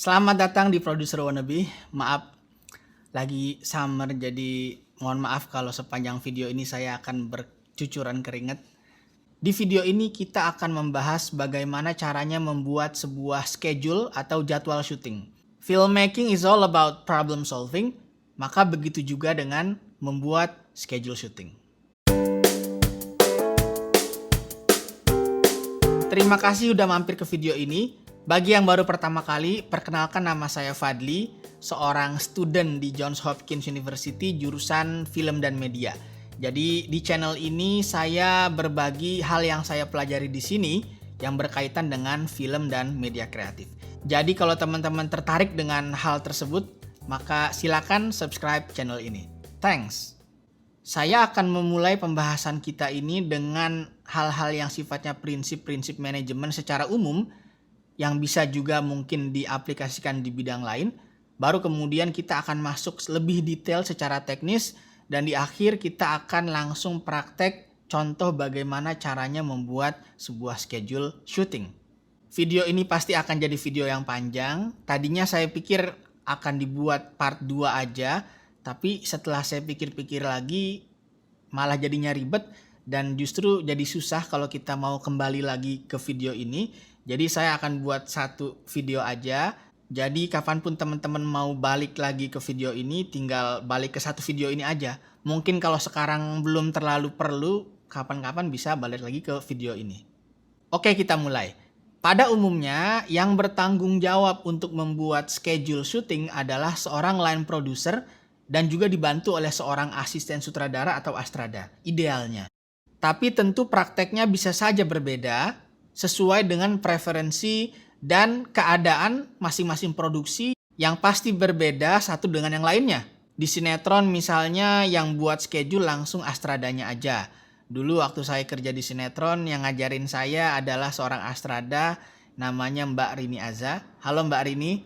Selamat datang di Producer Wannabe. Maaf, lagi summer jadi mohon maaf kalau sepanjang video ini saya akan bercucuran keringat. Di video ini kita akan membahas bagaimana caranya membuat sebuah schedule atau jadwal syuting. Filmmaking is all about problem solving, maka begitu juga dengan membuat schedule syuting. Terima kasih udah mampir ke video ini. Bagi yang baru pertama kali, perkenalkan nama saya Fadli, seorang student di Johns Hopkins University jurusan film dan media. Jadi di channel ini saya berbagi hal yang saya pelajari di sini yang berkaitan dengan film dan media kreatif. Jadi kalau teman-teman tertarik dengan hal tersebut, maka silakan subscribe channel ini. Thanks. Saya akan memulai pembahasan kita ini dengan hal-hal yang sifatnya prinsip-prinsip manajemen secara umum yang bisa juga mungkin diaplikasikan di bidang lain. Baru kemudian kita akan masuk lebih detail secara teknis dan di akhir kita akan langsung praktek contoh bagaimana caranya membuat sebuah schedule syuting. Video ini pasti akan jadi video yang panjang. Tadinya saya pikir akan dibuat part 2 aja, tapi setelah saya pikir-pikir lagi malah jadinya ribet dan justru jadi susah kalau kita mau kembali lagi ke video ini. Jadi saya akan buat satu video aja. Jadi kapanpun teman-teman mau balik lagi ke video ini, tinggal balik ke satu video ini aja. Mungkin kalau sekarang belum terlalu perlu, kapan-kapan bisa balik lagi ke video ini. Oke, kita mulai. Pada umumnya, yang bertanggung jawab untuk membuat schedule syuting adalah seorang line producer dan juga dibantu oleh seorang asisten sutradara atau astrada, idealnya. Tapi tentu prakteknya bisa saja berbeda, sesuai dengan preferensi dan keadaan masing-masing produksi yang pasti berbeda satu dengan yang lainnya. Di sinetron misalnya yang buat schedule langsung astradanya aja. Dulu waktu saya kerja di sinetron yang ngajarin saya adalah seorang astrada namanya Mbak Rini Aza. Halo Mbak Rini.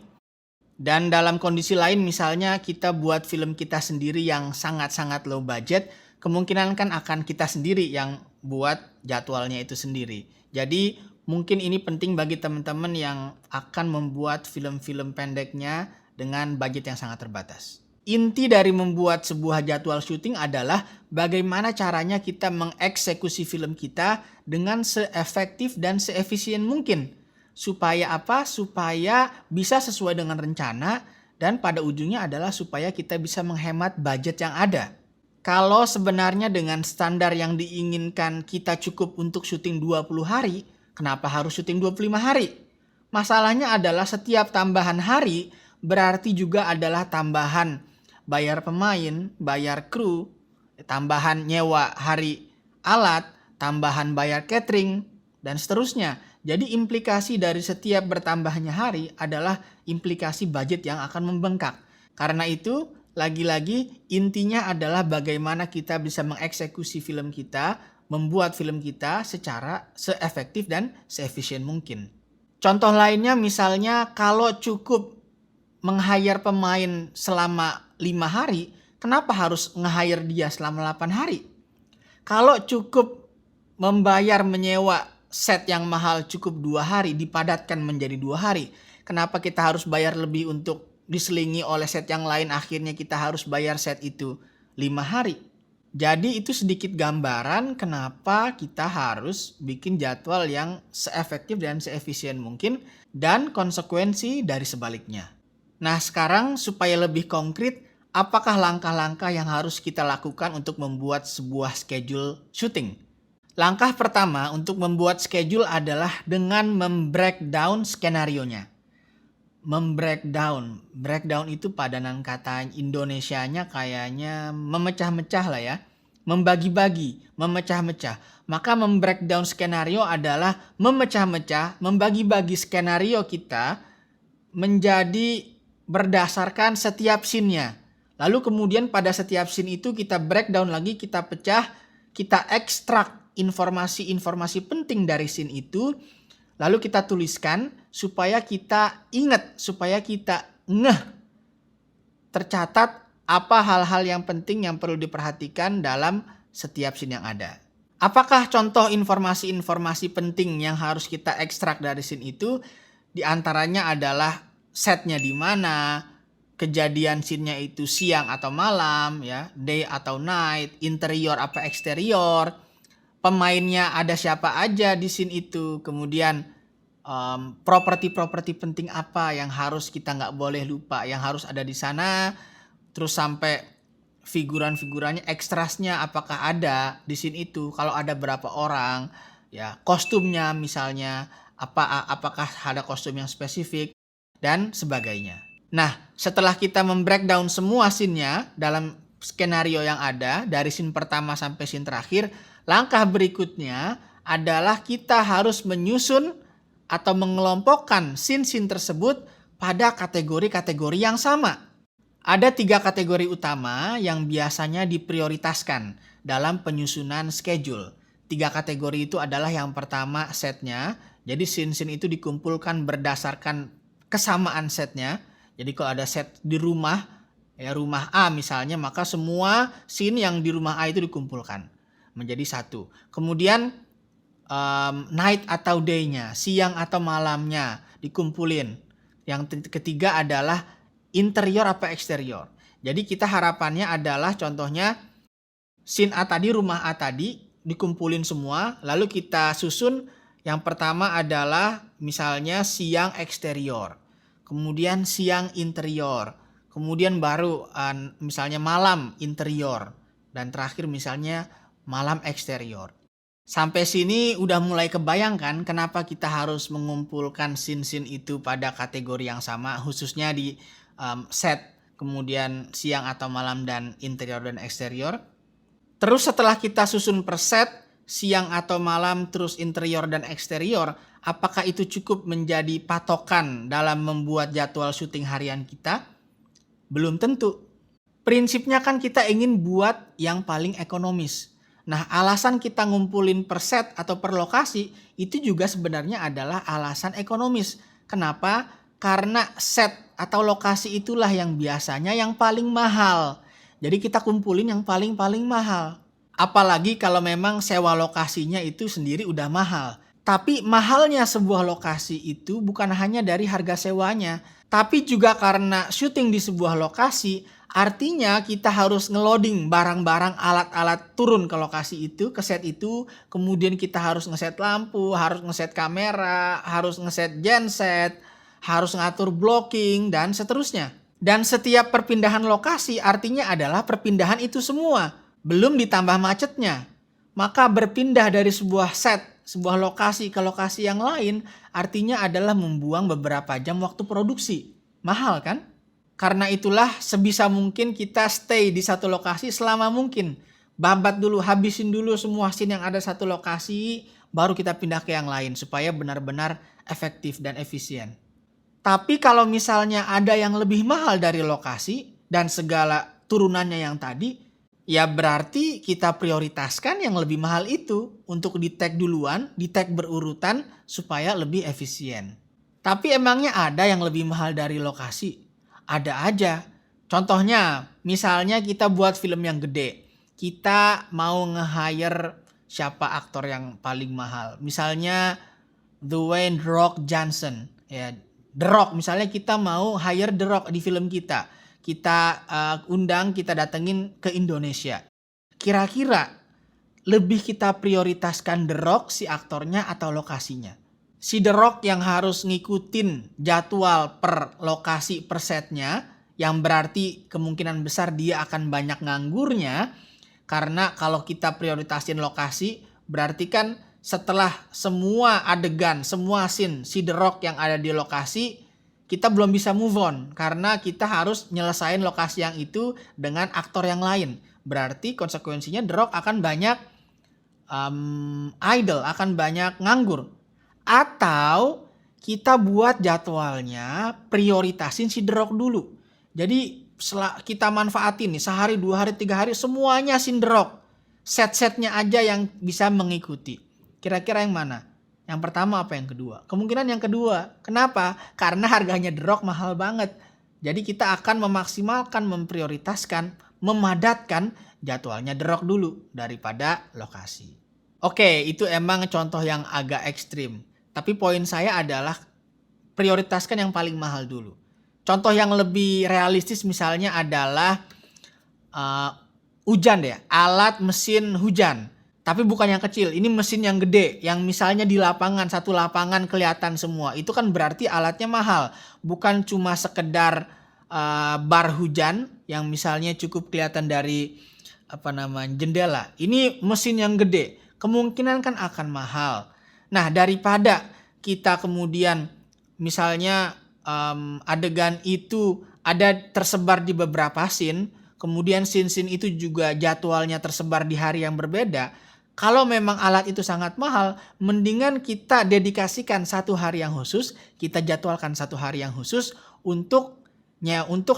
Dan dalam kondisi lain misalnya kita buat film kita sendiri yang sangat-sangat low budget, kemungkinan kan akan kita sendiri yang buat jadwalnya itu sendiri. Jadi mungkin ini penting bagi teman-teman yang akan membuat film-film pendeknya dengan budget yang sangat terbatas. Inti dari membuat sebuah jadwal syuting adalah bagaimana caranya kita mengeksekusi film kita dengan seefektif dan seefisien mungkin. Supaya apa? Supaya bisa sesuai dengan rencana dan pada ujungnya adalah supaya kita bisa menghemat budget yang ada. Kalau sebenarnya dengan standar yang diinginkan kita cukup untuk syuting 20 hari, kenapa harus syuting 25 hari? Masalahnya adalah setiap tambahan hari berarti juga adalah tambahan bayar pemain, bayar kru, tambahan nyewa hari alat, tambahan bayar catering, dan seterusnya. Jadi implikasi dari setiap bertambahnya hari adalah implikasi budget yang akan membengkak. Karena itu, lagi-lagi intinya adalah bagaimana kita bisa mengeksekusi film kita, membuat film kita secara seefektif dan seefisien mungkin. Contoh lainnya misalnya kalau cukup meng-hire pemain selama 5 hari, kenapa harus nge-hire dia selama 8 hari? Kalau cukup membayar menyewa set yang mahal cukup 2 hari dipadatkan menjadi 2 hari, kenapa kita harus bayar lebih untuk diselingi oleh set yang lain, akhirnya kita harus bayar set itu 5 hari. Jadi itu sedikit gambaran kenapa kita harus bikin jadwal yang seefektif dan seefisien mungkin dan konsekuensi dari sebaliknya. Nah sekarang supaya lebih konkret, apakah langkah-langkah yang harus kita lakukan untuk membuat sebuah schedule syuting? Langkah pertama untuk membuat schedule adalah dengan membreakdown skenarionya. Breakdown itu padanan kata Indonesianya kayaknya memecah-mecah lah ya, membagi-bagi, memecah-mecah. Maka membreakdown skenario adalah memecah-mecah, membagi-bagi skenario kita menjadi berdasarkan setiap scene-nya. Lalu kemudian pada setiap scene itu kita breakdown lagi, kita pecah, kita ekstrak informasi-informasi penting dari scene itu, lalu kita tuliskan supaya kita ingat, supaya kita ngeh, tercatat apa hal-hal yang penting yang perlu diperhatikan dalam setiap scene yang ada. Apakah contoh informasi-informasi penting yang harus kita ekstrak dari scene itu? Di antaranya adalah setnya di mana, kejadian scene-nya itu siang atau malam, ya, day atau night, interior apa eksterior, pemainnya ada siapa aja di scene itu, kemudian properti-properti penting apa yang harus kita nggak boleh lupa, yang harus ada di sana, terus sampai figuran-figurannya, ekstrasnya apakah ada di scene itu, kalau ada berapa orang, ya, kostumnya misalnya, apakah ada kostum yang spesifik, dan sebagainya. Nah, setelah kita membreakdown semua scene-nya dalam skenario yang ada, dari scene pertama sampai scene terakhir, langkah berikutnya adalah kita harus menyusun atau mengelompokkan scene-scene tersebut pada kategori-kategori yang sama. Ada 3 kategori utama yang biasanya diprioritaskan dalam penyusunan schedule. 3 kategori itu adalah yang pertama setnya, jadi scene-scene itu dikumpulkan berdasarkan kesamaan setnya. Jadi kalau ada set di rumah, ya rumah A misalnya, maka semua scene yang di rumah A itu dikumpulkan menjadi satu. Kemudian night atau day-nya, siang atau malamnya dikumpulin. Yang ketiga adalah interior apa eksterior. Jadi kita harapannya adalah contohnya scene A tadi, rumah A tadi dikumpulin semua, lalu kita susun. Yang pertama adalah misalnya siang eksterior, kemudian siang interior, kemudian baru misalnya malam interior, dan terakhir misalnya malam eksterior. Sampai sini udah mulai kebayangkan kenapa kita harus mengumpulkan scene-scene itu pada kategori yang sama, khususnya di set, kemudian siang atau malam, dan interior dan eksterior. Terus setelah kita susun per set, siang atau malam, terus interior dan eksterior, apakah itu cukup menjadi patokan dalam membuat jadwal syuting harian kita? Belum tentu. Prinsipnya kan kita ingin buat yang paling ekonomis. Nah, alasan kita ngumpulin per set atau per lokasi itu juga sebenarnya adalah alasan ekonomis. Kenapa? Karena set atau lokasi itulah yang biasanya yang paling mahal. Jadi kita kumpulin yang paling mahal. Apalagi kalau memang sewa lokasinya itu sendiri udah mahal. Tapi mahalnya sebuah lokasi itu bukan hanya dari harga sewanya, tapi juga karena syuting di sebuah lokasi, artinya kita harus ngeloading barang-barang, alat-alat turun ke lokasi itu, ke set itu. Kemudian kita harus ngeset lampu, harus ngeset kamera, harus ngeset genset, harus ngatur blocking, dan seterusnya. Dan setiap perpindahan lokasi artinya adalah perpindahan itu semua, belum ditambah macetnya. Maka berpindah dari sebuah set, sebuah lokasi ke lokasi yang lain artinya adalah membuang beberapa jam waktu produksi. Mahal kan? Karena itulah sebisa mungkin kita stay di satu lokasi selama mungkin. Babat dulu, habisin dulu semua scene yang ada satu lokasi, baru kita pindah ke yang lain supaya benar-benar efektif dan efisien. Tapi kalau misalnya ada yang lebih mahal dari lokasi dan segala turunannya yang tadi, ya berarti kita prioritaskan yang lebih mahal itu untuk di-tag duluan, di-tag berurutan supaya lebih efisien. Tapi emangnya ada yang lebih mahal dari lokasi? Ada aja. Contohnya, misalnya kita buat film yang gede. Kita mau nge-hire siapa aktor yang paling mahal. Misalnya Dwayne The Rock Johnson. Ya, The Rock, misalnya kita mau hire The Rock di film kita. Kita undang, kita datengin ke Indonesia. Kira-kira lebih kita prioritaskan The Rock si aktornya atau lokasinya? Si The Rock yang harus ngikutin jadwal per lokasi per setnya, yang berarti kemungkinan besar dia akan banyak nganggurnya, karena kalau kita prioritasin lokasi berarti kan setelah semua adegan, semua scene si The Rock yang ada di lokasi, kita belum bisa move on karena kita harus nyelesain lokasi yang itu dengan aktor yang lain. Berarti konsekuensinya The Rock akan banyak idle, akan banyak nganggur. Atau kita buat jadwalnya prioritasin si The Rock dulu. Jadi kita manfaatin nih sehari, 2 hari, 3 hari semuanya si The Rock. Set-setnya aja yang bisa mengikuti. Kira-kira yang mana? Yang pertama apa yang kedua? Kemungkinan yang kedua. Kenapa? Karena harganya The Rock mahal banget. Jadi kita akan memaksimalkan, memprioritaskan, memadatkan jadwalnya The Rock dulu daripada lokasi. Oke, itu emang contoh yang agak ekstrim. Tapi poin saya adalah prioritaskan yang paling mahal dulu. Contoh yang lebih realistis misalnya adalah hujan ya, alat mesin hujan. Tapi bukan yang kecil, ini mesin yang gede, yang misalnya di lapangan, satu lapangan kelihatan semua. Itu kan berarti alatnya mahal, bukan cuma sekedar bar hujan yang misalnya cukup kelihatan dari jendela. Ini mesin yang gede, kemungkinan kan akan mahal. Nah, daripada kita kemudian misalnya adegan itu ada tersebar di beberapa scene, kemudian scene-scene itu juga jadwalnya tersebar di hari yang berbeda. Kalau memang alat itu sangat mahal, mendingan kita dedikasikan satu hari yang khusus, kita jadwalkan satu hari yang khusus untuk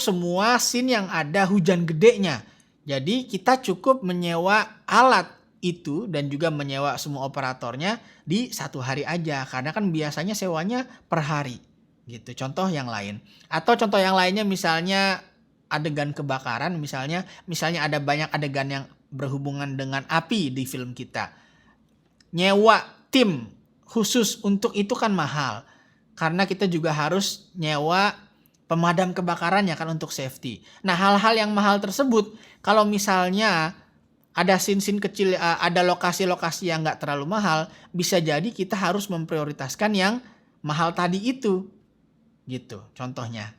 semua scene yang ada hujan gedenya. Jadi kita cukup menyewa alat itu dan juga menyewa semua operatornya di satu hari aja, karena kan biasanya sewanya per hari gitu. Contoh yang lain, atau contoh yang lainnya misalnya adegan kebakaran, misalnya ada banyak adegan yang berhubungan dengan api di film kita. Nyewa tim khusus untuk itu kan mahal, karena kita juga harus nyewa pemadam kebakarannya kan untuk safety. Nah, hal-hal yang mahal tersebut, kalau misalnya ada scene-scene kecil, ada lokasi-lokasi yang nggak terlalu mahal, bisa jadi kita harus memprioritaskan yang mahal tadi itu. Gitu contohnya.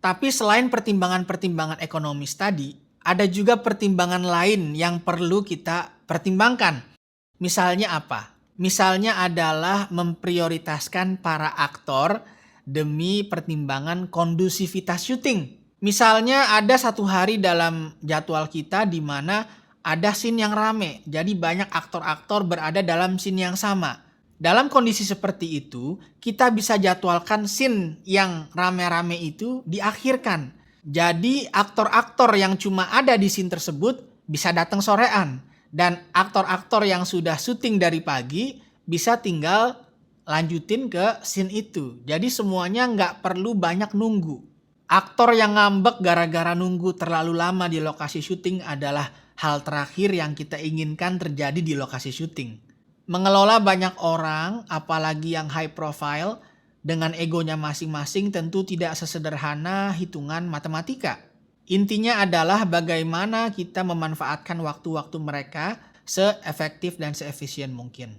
Tapi selain pertimbangan-pertimbangan ekonomis tadi, ada juga pertimbangan lain yang perlu kita pertimbangkan. Misalnya apa? Misalnya adalah memprioritaskan para aktor demi pertimbangan kondusivitas syuting. Misalnya ada satu hari dalam jadwal kita di mana ada scene yang rame, jadi banyak aktor-aktor berada dalam scene yang sama. Dalam kondisi seperti itu, kita bisa jadwalkan scene yang rame-rame itu diakhirkan. Jadi aktor-aktor yang cuma ada di scene tersebut bisa datang sorean. Dan aktor-aktor yang sudah syuting dari pagi bisa tinggal lanjutin ke scene itu. Jadi semuanya nggak perlu banyak nunggu. Aktor yang ngambek gara-gara nunggu terlalu lama di lokasi syuting adalah hal terakhir yang kita inginkan terjadi di lokasi syuting. Mengelola banyak orang, apalagi yang high profile, dengan egonya masing-masing tentu tidak sesederhana hitungan matematika. Intinya adalah bagaimana kita memanfaatkan waktu-waktu mereka seefektif dan seefisien mungkin.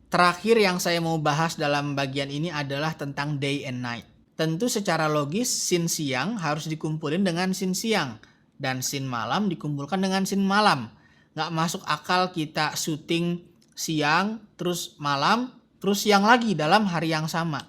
Terakhir yang saya mau bahas dalam bagian ini adalah tentang day and night. Tentu secara logis scene siang harus dikumpulin dengan scene siang. Dan scene malam dikumpulkan dengan scene malam. Nggak masuk akal kita syuting siang, terus malam, terus siang lagi dalam hari yang sama.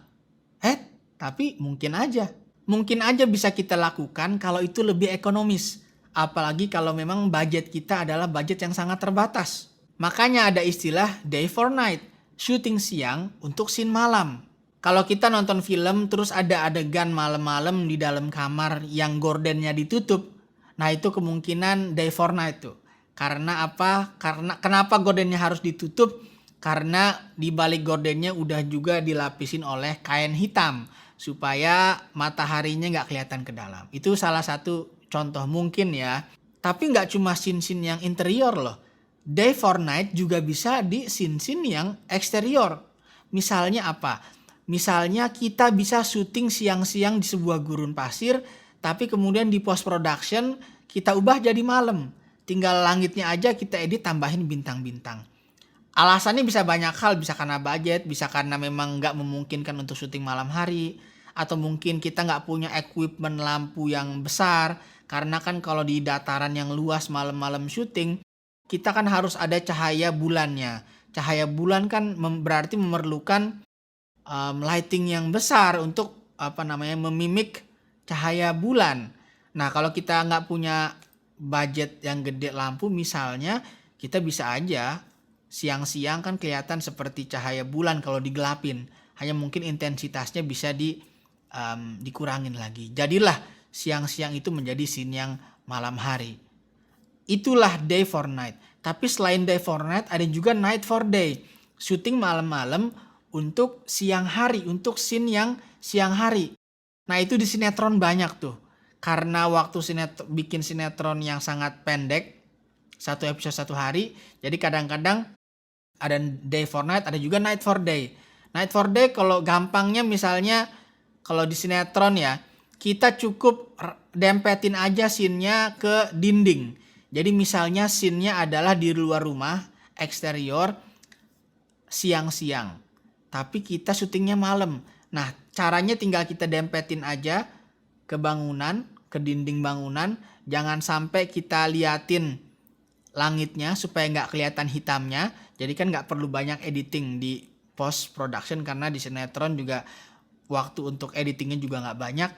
Tapi mungkin aja. Mungkin aja bisa kita lakukan kalau itu lebih ekonomis. Apalagi kalau memang budget kita adalah budget yang sangat terbatas. Makanya ada istilah day for night. Syuting siang untuk scene malam. Kalau kita nonton film terus ada adegan malam-malam di dalam kamar yang gordennya ditutup. Nah itu kemungkinan day for night tuh. Karena apa? Kenapa gordennya harus ditutup? Karena di balik gordennya udah juga dilapisin oleh kain hitam. Supaya mataharinya nggak kelihatan ke dalam. Itu salah satu contoh mungkin ya. Tapi nggak cuma scene-scene yang interior loh. Day for night juga bisa di scene-scene yang eksterior. Misalnya apa? Misalnya kita bisa syuting siang-siang di sebuah gurun pasir, tapi kemudian di post production kita ubah jadi malam. Tinggal langitnya aja kita edit tambahin bintang-bintang. Alasannya bisa banyak hal, bisa karena budget, bisa karena memang nggak memungkinkan untuk syuting malam hari, atau mungkin kita nggak punya equipment lampu yang besar, karena kan kalau di dataran yang luas malam-malam syuting, kita kan harus ada cahaya bulannya. Cahaya bulan kan berarti memerlukan lighting yang besar untuk memimik cahaya bulan. Nah kalau kita nggak punya budget yang gede lampu misalnya, kita bisa aja siang-siang kan kelihatan seperti cahaya bulan kalau digelapin. Hanya mungkin intensitasnya bisa dikurangin lagi. Jadilah siang-siang itu menjadi scene yang malam hari. Itulah day for night. Tapi selain day for night ada juga night for day. Syuting malam-malam untuk siang hari, untuk scene yang siang hari. Nah itu di sinetron banyak tuh. Karena waktu bikin sinetron yang sangat pendek, satu episode satu hari, jadi kadang-kadang ada day for night, ada juga night for day. Night for day kalau gampangnya misalnya, kalau di sinetron ya, kita cukup dempetin aja scene-nya ke dinding. Jadi misalnya scene-nya adalah di luar rumah, eksterior, siang-siang. Tapi kita syutingnya malam. Nah, caranya tinggal kita dempetin aja ke bangunan, ke dinding bangunan. Jangan sampai kita liatin langitnya supaya nggak kelihatan hitamnya. Jadi kan nggak perlu banyak editing di post production karena di sinetron juga waktu untuk editingnya juga nggak banyak.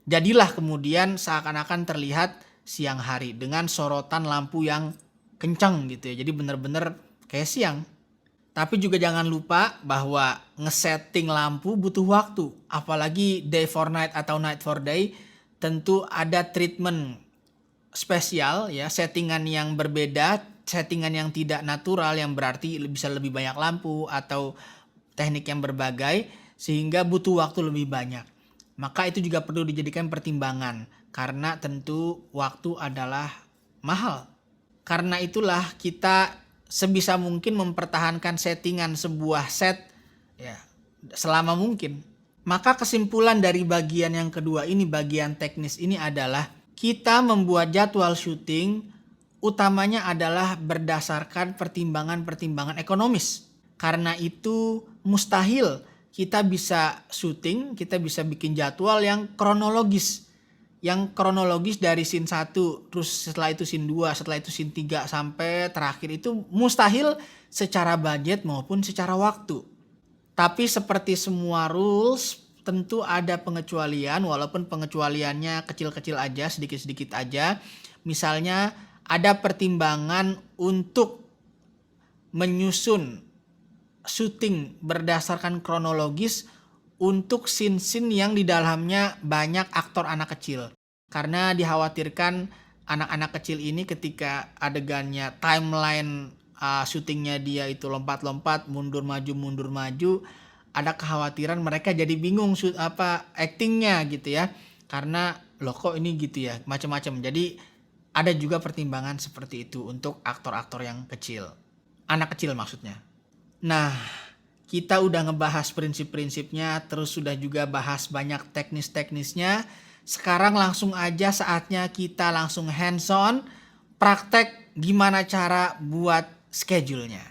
Jadilah kemudian seakan-akan terlihat siang hari dengan sorotan lampu yang kencang gitu ya. Jadi bener-bener kayak siang. Tapi juga jangan lupa bahwa ngesetting lampu butuh waktu. Apalagi day for night atau night for day, tentu ada treatment spesial ya, settingan yang berbeda, settingan yang tidak natural yang berarti bisa lebih banyak lampu atau teknik yang berbagai sehingga butuh waktu lebih banyak. Maka itu juga perlu dijadikan pertimbangan karena tentu waktu adalah mahal. Karena itulah kita sebisa mungkin mempertahankan settingan sebuah set ya selama mungkin. Maka kesimpulan dari bagian yang kedua ini, bagian teknis ini adalah kita membuat jadwal syuting utamanya adalah berdasarkan pertimbangan-pertimbangan ekonomis. Karena itu mustahil kita bisa syuting, kita bisa bikin jadwal yang kronologis. Yang kronologis dari scene 1, terus setelah itu scene 2, setelah itu scene 3 sampai terakhir itu mustahil secara budget maupun secara waktu. Tapi seperti semua rules, tentu ada pengecualian walaupun pengecualiannya kecil-kecil aja, sedikit-sedikit aja. Misalnya ada pertimbangan untuk menyusun syuting berdasarkan kronologis untuk scene-scene yang di dalamnya banyak aktor anak kecil. Karena dikhawatirkan anak-anak kecil ini ketika adegannya timeline syutingnya dia itu lompat-lompat, mundur maju, ada kekhawatiran mereka jadi bingung actingnya gitu ya. Karena loh kok ini gitu ya, macam-macam. Jadi ada juga pertimbangan seperti itu untuk aktor-aktor yang kecil. Anak kecil maksudnya. Nah, kita udah ngebahas prinsip-prinsipnya, terus sudah juga bahas banyak teknis-teknisnya. Sekarang langsung aja saatnya kita langsung hands-on, praktek gimana cara buat schedule-nya.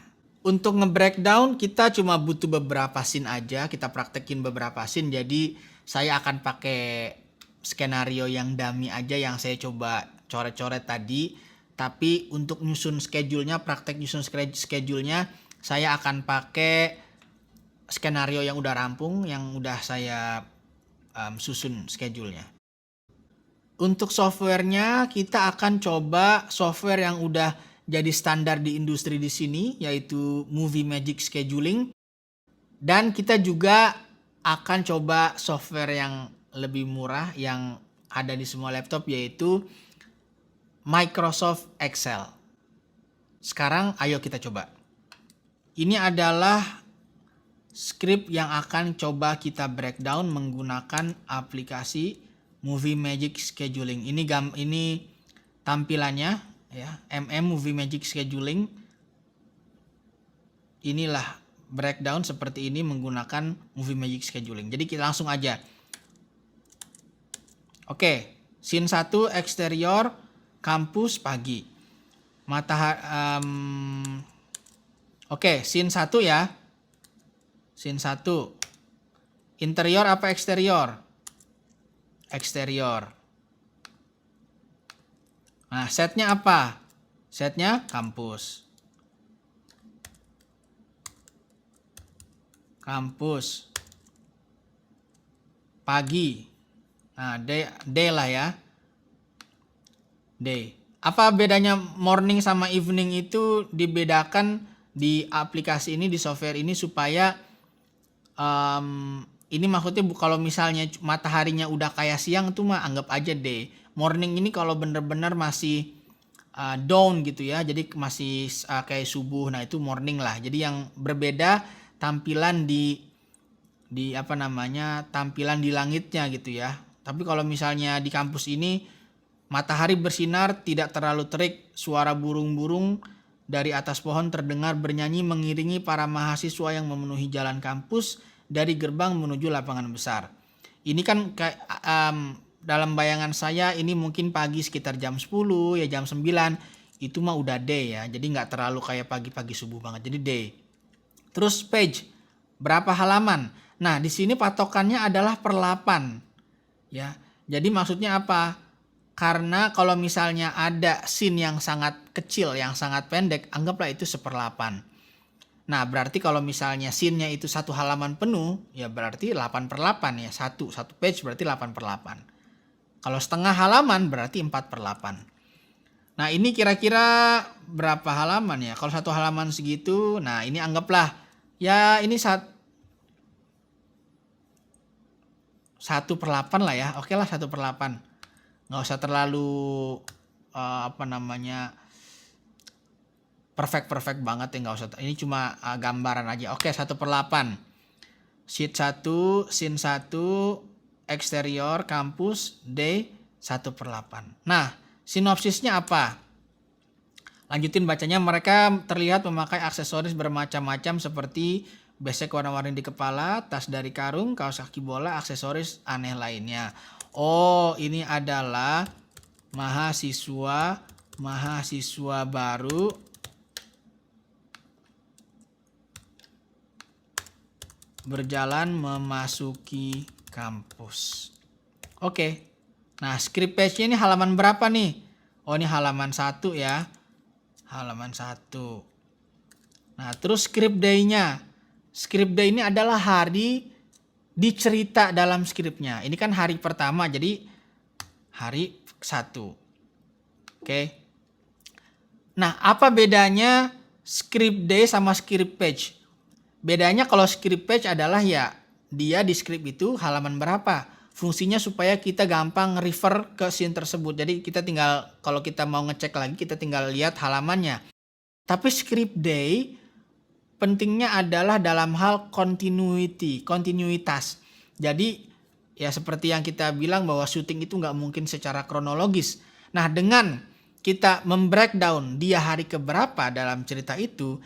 Untuk nge-breakdown kita cuma butuh beberapa scene aja, kita praktekin beberapa scene. Jadi saya akan pakai skenario yang dummy aja yang saya coba coret-coret tadi. Tapi untuk nyusun schedule-nya, praktek nyusun schedule-nya, saya akan pakai skenario yang udah rampung, yang udah saya susun schedule-nya. Untuk softwarenya kita akan coba software yang udah jadi standar di industri di sini, yaitu Movie Magic Scheduling. Dan kita juga akan coba software yang lebih murah yang ada di semua laptop, yaitu Microsoft Excel. Sekarang ayo kita coba. Ini adalah script yang akan coba kita breakdown menggunakan aplikasi Movie Magic Scheduling. Ini tampilannya ya, Movie Magic Scheduling. Inilah breakdown seperti ini menggunakan Movie Magic Scheduling. Jadi kita langsung aja. Oke, scene 1 eksterior, kampus pagi. Oke, scene 1 ya. Scene 1. Interior apa eksterior? Eksterior. Nah, setnya apa? Setnya kampus. Kampus. Pagi. Nah, day lah ya. Day. Apa bedanya morning sama evening itu dibedakan di aplikasi ini, di software ini supaya ini maksudnya kalau misalnya mataharinya udah kayak siang tuh mah anggap aja day. Morning ini kalau bener-bener masih dawn gitu ya, jadi masih kayak subuh, nah itu morning lah. Jadi yang berbeda tampilan di tampilan di langitnya gitu ya. Tapi kalau misalnya di kampus ini matahari bersinar, tidak terlalu terik, suara burung-burung dari atas pohon terdengar bernyanyi mengiringi para mahasiswa yang memenuhi jalan kampus dari gerbang menuju lapangan besar. Ini kan dalam bayangan saya ini mungkin pagi sekitar jam 10 ya, jam 9 itu mah udah day ya. Jadi nggak terlalu kayak pagi-pagi subuh banget. Jadi day. Terus page, berapa halaman? Nah, di sini patokannya adalah per 8 ya. Jadi maksudnya apa? Karena kalau misalnya ada scene yang sangat kecil, yang sangat pendek, anggaplah itu 1/8. Nah, berarti kalau misalnya scene-nya itu 1 halaman penuh, ya berarti 8/8 ya. Satu page berarti 8/8. Kalau setengah halaman berarti 4/8. Nah, ini kira-kira berapa halaman ya? Kalau 1 halaman segitu, nah ini anggaplah ya ini 1/8 lah ya. Oke lah 1/8. Nggak usah terlalu perfect banget ya, nggak usah. Ini cuma gambaran aja. Oke, 1/8. Sheet 1, scene 1, eksterior, kampus, day, 1/8. Nah, sinopsisnya apa? Lanjutin bacanya. Mereka terlihat memakai aksesoris bermacam-macam seperti besek warna-warni di kepala, tas dari karung, kaos kaki bola, aksesoris aneh lainnya. Oh, ini adalah mahasiswa baru berjalan memasuki kampus. Oke. Nah, script page-nya ini halaman berapa nih? Oh, ini halaman 1 ya. Halaman 1. Nah, terus script day-nya. Script day ini adalah hari dicerita dalam skripnya. Ini kan hari pertama, jadi hari 1. Oke. Nah, apa bedanya script day sama script page? Bedanya kalau script page adalah ya dia di script itu halaman berapa. Fungsinya supaya kita gampang refer ke scene tersebut. Jadi kita tinggal, kalau kita mau ngecek lagi, kita tinggal lihat halamannya. Tapi script day pentingnya adalah dalam hal kontinuitas. Jadi ya seperti yang kita bilang bahwa syuting itu nggak mungkin secara kronologis. Nah, dengan kita membreakdown dia hari keberapa dalam cerita itu,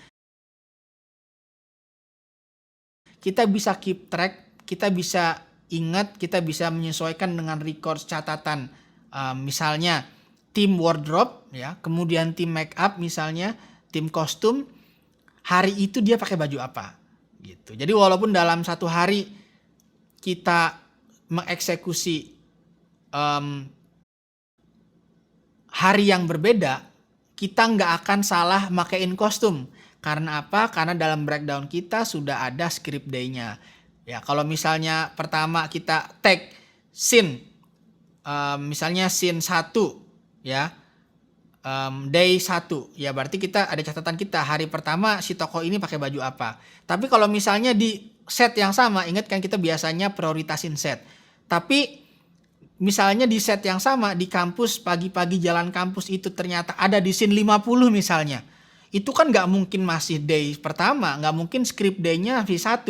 kita bisa keep track, kita bisa ingat, kita bisa menyesuaikan dengan record catatan. Misalnya tim wardrobe ya, kemudian tim make up misalnya, tim kostum, hari itu dia pakai baju apa gitu. Jadi walaupun dalam satu hari kita mengeksekusi hari yang berbeda, kita nggak akan salah makein kostum. Karena apa? Karena dalam breakdown kita sudah ada script day-nya. Ya, kalau misalnya pertama kita tag scene, misalnya scene 1 ya, day 1, ya berarti kita ada catatan kita hari pertama si tokoh ini pakai baju apa. Tapi kalau misalnya di set yang sama, ingat kan kita biasanya prioritasin set. Tapi misalnya di set yang sama di kampus, pagi-pagi jalan kampus itu ternyata ada di scene 50 misalnya. Itu kan nggak mungkin masih day pertama, nggak mungkin script day-nya V1.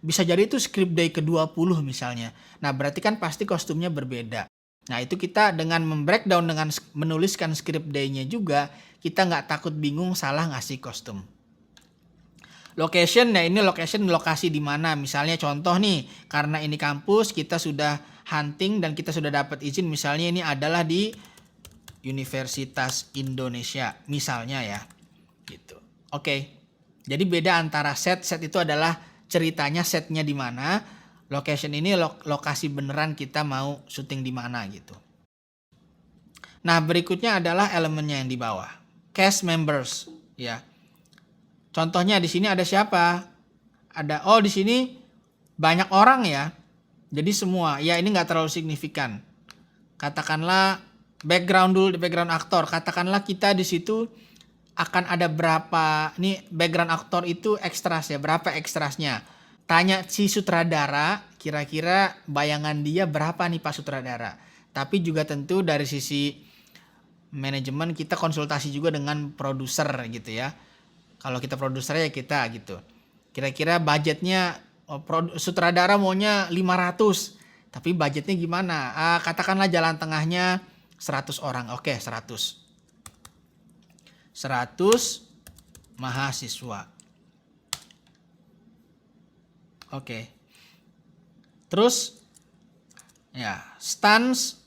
Bisa jadi itu script day ke-20 misalnya. Nah, berarti kan pasti kostumnya berbeda. Nah, itu kita dengan membreakdown, dengan menuliskan script day-nya juga, kita nggak takut bingung salah ngasih kostum. Location, nah ini lokasi di mana. Misalnya contoh nih, karena ini kampus, kita sudah hunting dan kita sudah dapat izin. Misalnya ini adalah di Universitas Indonesia, misalnya ya. Gitu. Oke. Jadi beda antara set itu adalah ceritanya setnya di mana, location ini lokasi beneran kita mau syuting di mana gitu. Nah, berikutnya adalah elemennya yang di bawah. Cast members ya. Contohnya di sini ada siapa? Di sini banyak orang ya. Jadi semua, ya ini nggak terlalu signifikan. Katakanlah background dulu, di background aktor. Katakanlah kita di situ akan ada berapa, nih background aktor itu ekstras ya, berapa ekstrasnya. Tanya si sutradara, kira-kira bayangan dia berapa nih Pak Sutradara. Tapi juga tentu dari sisi manajemen kita konsultasi juga dengan produser gitu ya. Kalau kita produser ya kita gitu. Kira-kira budgetnya, sutradara maunya 500, tapi budgetnya gimana? Katakanlah jalan tengahnya 100 orang, oke 100 mahasiswa. Oke. Terus ya, stunts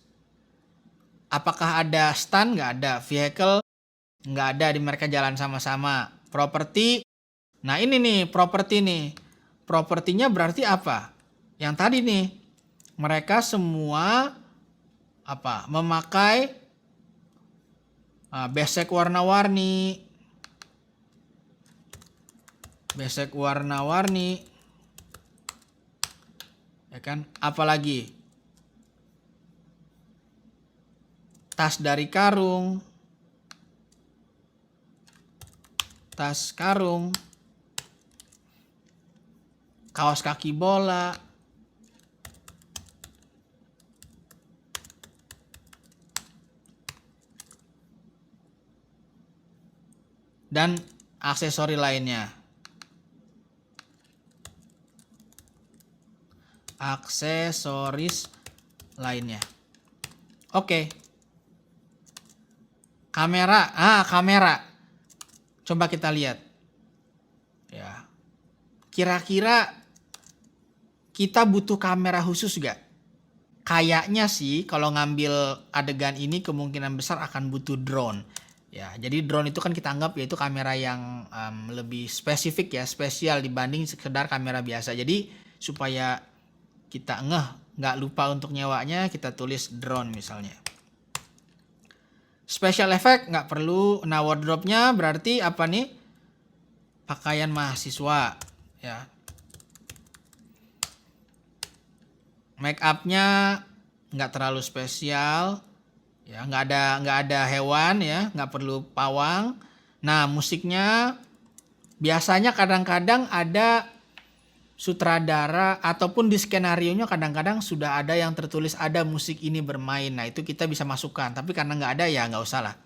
Apakah ada stand? Nggak ada. Vehicle? Nggak ada, di mereka jalan sama-sama. Property? Nah ini nih property nih. Propertinya berarti apa? Yang tadi nih. Mereka semua memakai besek warna-warni. Besek warna-warni. Ya kan? Apalagi? Tas dari karung. Tas karung. Kaos kaki bola. Dan aksesori lainnya. Aksesoris lainnya. Oke. Kamera. Kamera. Coba kita lihat. Ya. Kira-kira kita butuh kamera khusus gak? Kayaknya sih kalau ngambil adegan ini kemungkinan besar akan butuh drone. Ya, jadi drone itu kan kita anggap yaitu kamera yang lebih spesifik ya, spesial dibanding sekedar kamera biasa. Jadi supaya kita nggak lupa untuk nyewanya, kita tulis drone misalnya. Special effect nggak perlu. Nah, wardrobe-nya berarti apa nih? Pakaian mahasiswa ya. Make up-nya nggak terlalu spesial. Ya, nggak ada hewan ya, nggak perlu pawang. Nah, musiknya biasanya kadang-kadang ada sutradara ataupun di skenarionya kadang-kadang sudah ada yang tertulis ada musik ini bermain. Nah, itu kita bisa masukkan. Tapi karena nggak ada ya nggak usah lah.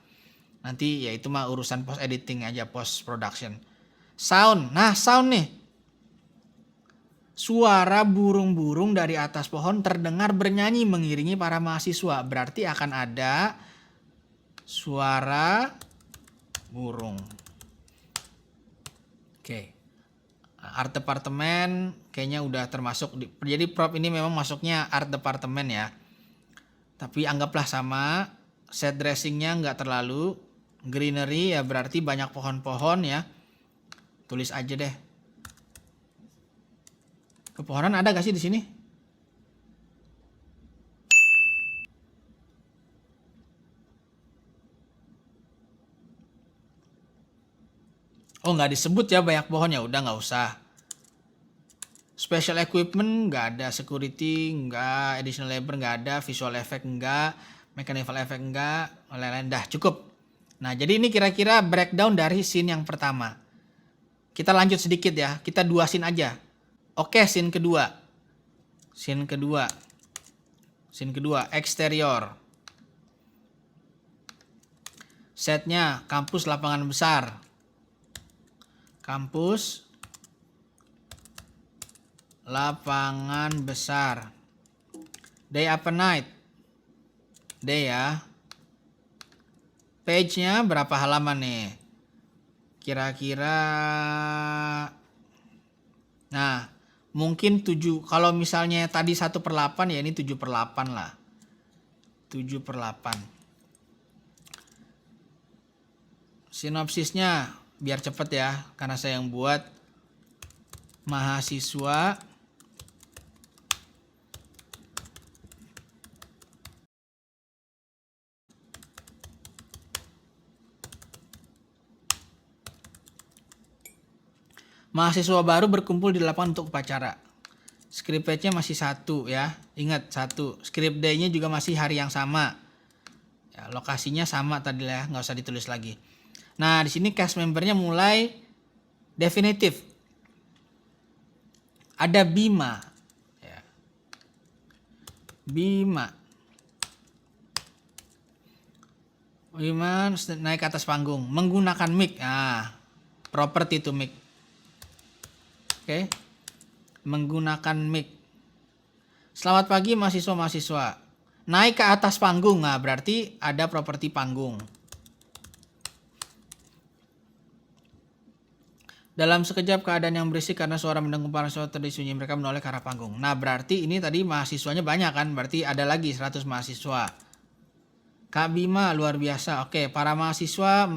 Nanti ya itu mah urusan post editing aja, post production. Sound. Nah, sound nih. Suara burung-burung dari atas pohon terdengar bernyanyi mengiringi para mahasiswa. Berarti akan ada suara burung. Oke. Art department kayaknya udah termasuk. Jadi prop ini memang masuknya art department ya. Tapi anggaplah sama. Set dressingnya nggak terlalu. Greenery ya berarti banyak pohon-pohon ya. Tulis aja deh. Pepohonan ada gak sih di sini? Oh, nggak disebut ya banyak pohon, ya udah nggak usah. Special equipment nggak ada, security nggak, additional labor nggak ada, visual effect nggak, mechanical effect nggak, lain-lain dah cukup. Nah, jadi ini kira-kira breakdown dari scene yang pertama. Kita lanjut sedikit ya, kita 2 scene aja. Oke, scene kedua. Scene kedua, eksterior. Setnya kampus lapangan besar. Kampus lapangan besar. Day apa night? Day ya. Page-nya berapa halaman nih? Kira-kira, nah mungkin 7. Kalau misalnya tadi 1/8 ya ini 7/8 lah. 7/8. Sinopsisnya biar cepet ya, karena saya yang buat. Mahasiswa baru berkumpul di lapangan untuk upacara. Script page-nya masih 1 ya. Ingat 1. Script day-nya juga masih hari yang sama. Ya, lokasinya sama tadi lah, nggak usah ditulis lagi. Nah, di sini cast membernya mulai definitif. Ada Bima. Ya. Bima naik ke atas panggung menggunakan mic. Nah, property to mic. Oke. Menggunakan mic. Selamat pagi mahasiswa-mahasiswa. Naik ke atas panggung. Nah, berarti ada properti panggung. Dalam sekejap keadaan yang berisik karena suara mendengung para suara terdisunyi, mereka menoleh ke arah panggung. Nah, berarti ini tadi mahasiswanya banyak kan? Berarti ada lagi 100 mahasiswa. Kak Bima luar biasa. Oke, para mahasiswa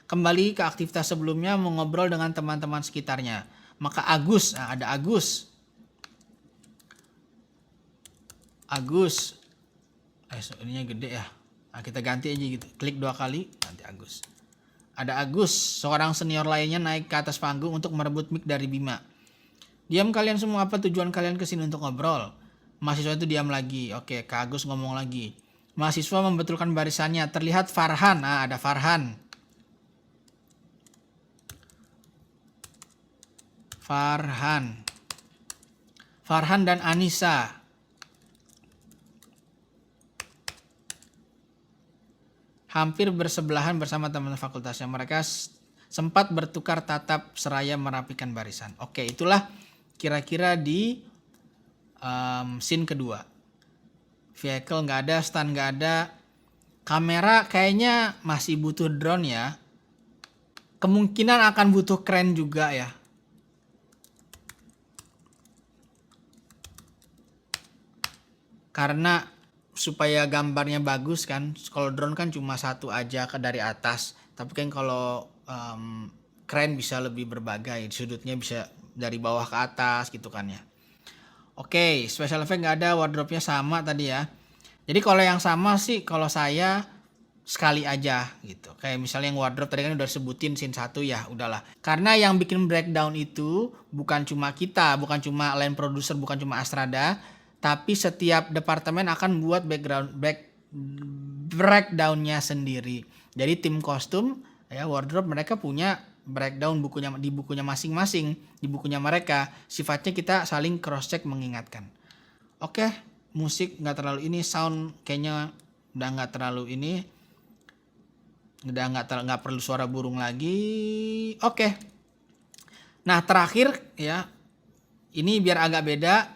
kembali ke aktivitas sebelumnya mengobrol dengan teman-teman sekitarnya. Maka Agus, nah ada Agus. Agus. Ininya gede ya. Nah, kita ganti aja gitu. Klik 2 kali, nanti Agus. Ada Agus, seorang senior lainnya naik ke atas panggung untuk merebut mic dari Bima. Diam kalian semua, apa tujuan kalian kesini untuk ngobrol? Mahasiswa itu diam lagi. Oke, Kak Agus ngomong lagi. Mahasiswa membetulkan barisannya. Terlihat Farhan. Nah, ada Farhan. Farhan dan Anissa. Hampir bersebelahan bersama teman fakultasnya. Mereka sempat bertukar tatap seraya merapikan barisan. Oke, itulah kira-kira di scene kedua. Vehicle nggak ada, stand nggak ada. Kamera kayaknya masih butuh drone ya. Kemungkinan akan butuh crane juga ya. Karena supaya gambarnya bagus kan. Kalau drone kan cuma satu aja dari atas. Tapi kan kalau crane bisa lebih berbagai. Sudutnya bisa dari bawah ke atas gitu kan ya. Oke, special effect nggak ada, wardrobe-nya sama tadi ya. Jadi kalau yang sama sih, kalau saya sekali aja gitu. Kayak misalnya yang wardrobe tadi kan udah sebutin scene 1 ya, udahlah. Karena yang bikin breakdown itu bukan cuma kita, bukan cuma line producer, bukan cuma Astrada, tapi setiap departemen akan buat breakdown-nya sendiri. Jadi tim kostum ya wardrobe mereka punya breakdown di bukunya masing-masing, di bukunya mereka. Sifatnya kita saling cross check mengingatkan. Oke, musik nggak terlalu ini, sound kayaknya udah nggak terlalu ini, udah nggak perlu suara burung lagi. Oke. Nah terakhir ya, ini biar agak beda,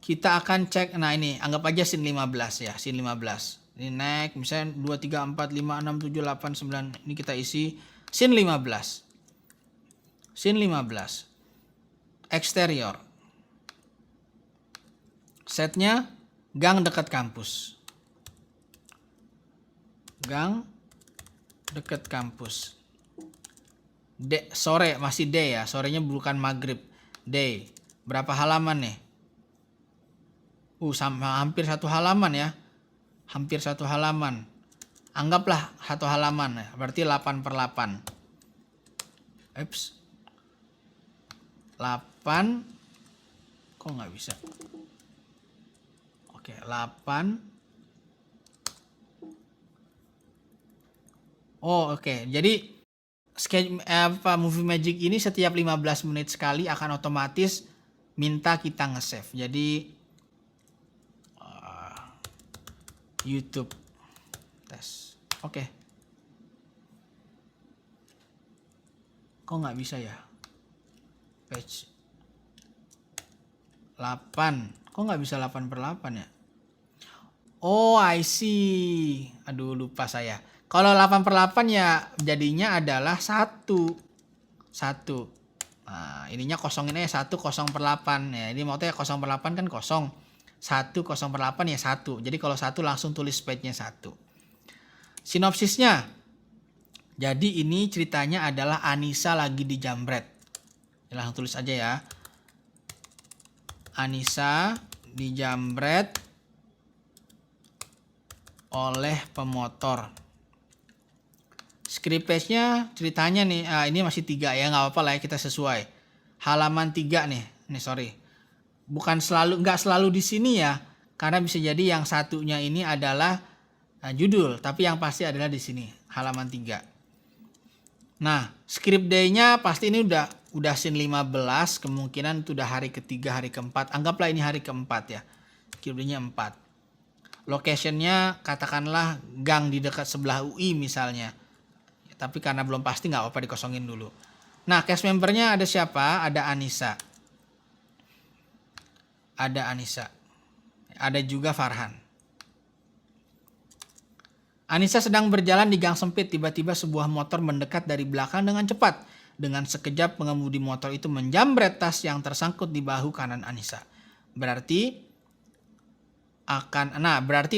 kita akan cek. Nah ini anggap aja scene 15 ya, scene 15. Ini naik misalnya 2, 3, 4, 5, 6, 7, 8, 9. Ini kita isi scene 15. Scene 15. Eksterior. Setnya gang dekat kampus. Gang dekat kampus. Sore, masih day ya. Sorenya bukan maghrib. Day. Berapa halaman nih? Sama hampir 1 halaman ya. Hampir 1 halaman. Anggaplah 1 halaman ya. Berarti 8/8. 8. Kok nggak bisa? Oke, 8. Oh, oke. Jadi Movie Magic ini setiap 15 menit sekali akan otomatis minta kita nge-save. Jadi YouTube tes. Oke. Kok nggak bisa ya? Page 8. Kok nggak bisa 8/8 ya? Oh, I see. Aduh, lupa saya. Kalau 8/8 ya jadinya adalah 1. Nah, ininya kosongin aja 1 0/8 ya. Ini maksudnya 0/8 kan kosong. 1 0/8 ya 1. Jadi kalau 1 langsung tulis page-nya 1. Sinopsisnya. Jadi ini ceritanya adalah Anissa lagi dijambret. Langsung tulis aja ya. Anissa dijambret oleh pemotor. Script page-nya ceritanya nih, ini masih 3 ya, nggak apa-apa lah ya, kita sesuai. Halaman 3 nih, sorry. Nggak selalu di sini ya, karena bisa jadi yang satunya ini adalah judul, tapi yang pasti adalah di sini, halaman 3. Nah, script day-nya pasti ini udah scene 15, kemungkinan itu udah hari ketiga, hari keempat. Anggaplah ini hari keempat ya. Script day-nya 4. Location-nya katakanlah gang di dekat sebelah UI misalnya. Tapi karena belum pasti nggak apa-apa dikosongin dulu. Nah, cast membernya ada siapa? Ada Anissa. Ada juga Farhan. Anissa sedang berjalan di gang sempit. Tiba-tiba sebuah motor mendekat dari belakang dengan cepat. Dengan sekejap pengemudi motor itu menjambret tas yang tersangkut di bahu kanan Anissa. Berarti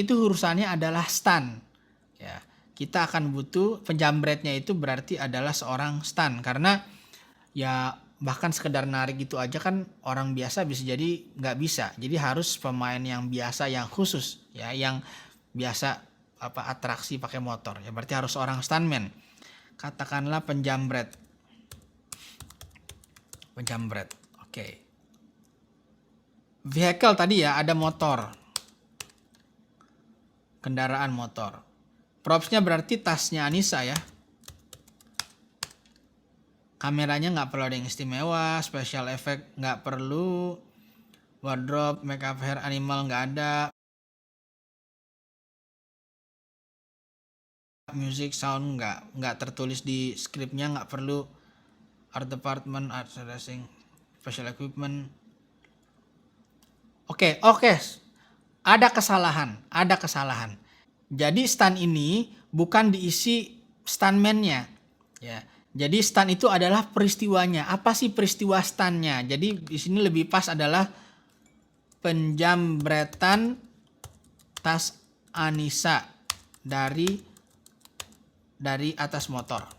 itu urusannya adalah stand. Ya, kita akan butuh penjamretnya itu berarti adalah seorang stan, karena ya bahkan sekedar narik gitu aja kan orang biasa bisa jadi nggak bisa. Jadi harus pemain yang biasa, yang khusus ya, yang biasa atraksi pakai motor. Ya berarti harus orang stuntman. Katakanlah penjamret. Penjamret. Oke. Vehicle tadi ya, ada motor. Kendaraan motor. Propsnya berarti tasnya Anissa ya. Kameranya nggak perlu ada yang istimewa, special effect nggak perlu, wardrobe, makeup, hair, animal nggak ada, music, sound nggak tertulis di skripnya, nggak perlu, art department, art dressing, special equipment. Oke, ada kesalahan. Jadi stunt ini bukan diisi stuntman-nya, ya. Jadi stunt itu adalah peristiwanya. Apa sih peristiwa stuntnya? Jadi di sini lebih pas adalah penjambretan tas Anissa dari atas motor,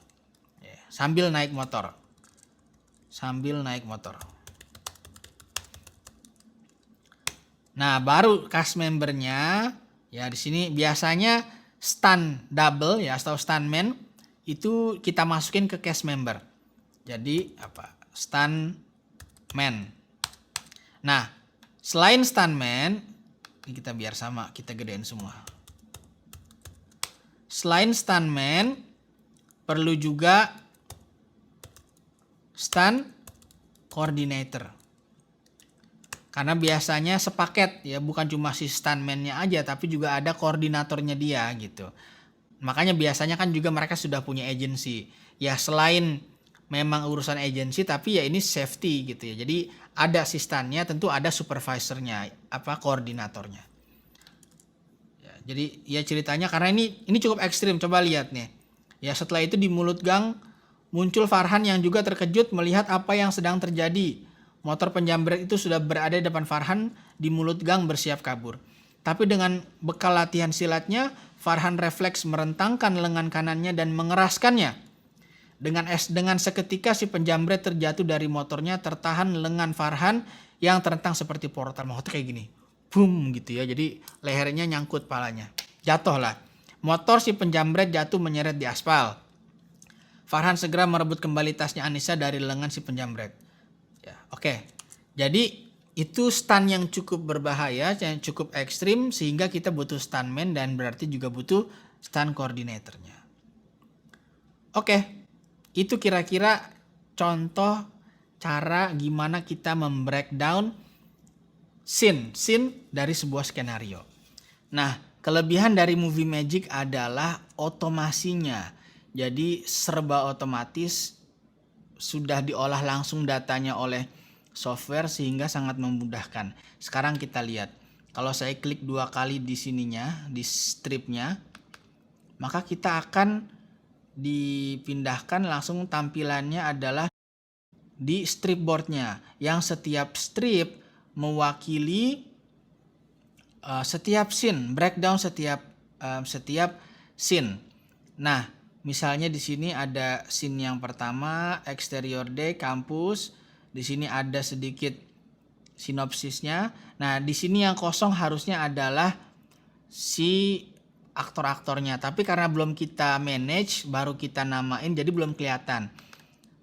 ya, sambil naik motor. Nah, baru cast membernya ya di sini biasanya stunt double ya atau stuntman itu kita masukin ke cast member. Jadi stuntman. Nah, selain stuntman, ini kita biar sama, kita gedein semua. Selain stuntman, perlu juga stunt coordinator. Karena biasanya sepaket ya, bukan cuma si stuntman-nya aja, tapi juga ada koordinatornya dia gitu. Makanya biasanya kan juga mereka sudah punya agensi. Ya selain memang urusan agensi, tapi ya ini safety gitu ya. Jadi ada asistannya, tentu ada supervisornya, koordinatornya. Ya, jadi ya ceritanya karena ini cukup ekstrim, coba lihat nih. Ya setelah itu di mulut gang muncul Farhan yang juga terkejut melihat apa yang sedang terjadi. Motor penjambret itu sudah berada di depan Farhan di mulut gang bersiap kabur. Tapi dengan bekal latihan silatnya, Farhan refleks merentangkan lengan kanannya dan mengeraskannya. Dengan seketika si penjambret terjatuh dari motornya, tertahan lengan Farhan yang terentang seperti portal. Motor kayak gini. Boom gitu ya. Jadi lehernya nyangkut palanya. Jatuhlah. Motor si penjambret jatuh menyeret di aspal. Farhan segera merebut kembali tasnya Anissa dari lengan si penjambret. Ya, oke. Jadi itu stunt yang cukup berbahaya, yang cukup ekstrim sehingga kita butuh stuntman dan berarti juga butuh stunt coordinatornya. Oke. Itu kira-kira contoh cara gimana kita membreakdown scene dari sebuah skenario. Nah, kelebihan dari Movie Magic adalah otomasinya. Jadi serba otomatis, sudah diolah langsung datanya oleh software sehingga sangat memudahkan. Sekarang kita lihat. Kalau saya klik 2 kali di sininya, di stripnya, maka kita akan dipindahkan langsung tampilannya adalah di stripboardnya. Yang setiap strip mewakili setiap scene, breakdown setiap scene. Nah, misalnya di sini ada scene yang pertama, exterior day, kampus. Di sini ada sedikit sinopsisnya. Nah, di sini yang kosong harusnya adalah si aktor-aktornya. Tapi karena belum kita manage, baru kita namain, jadi belum kelihatan.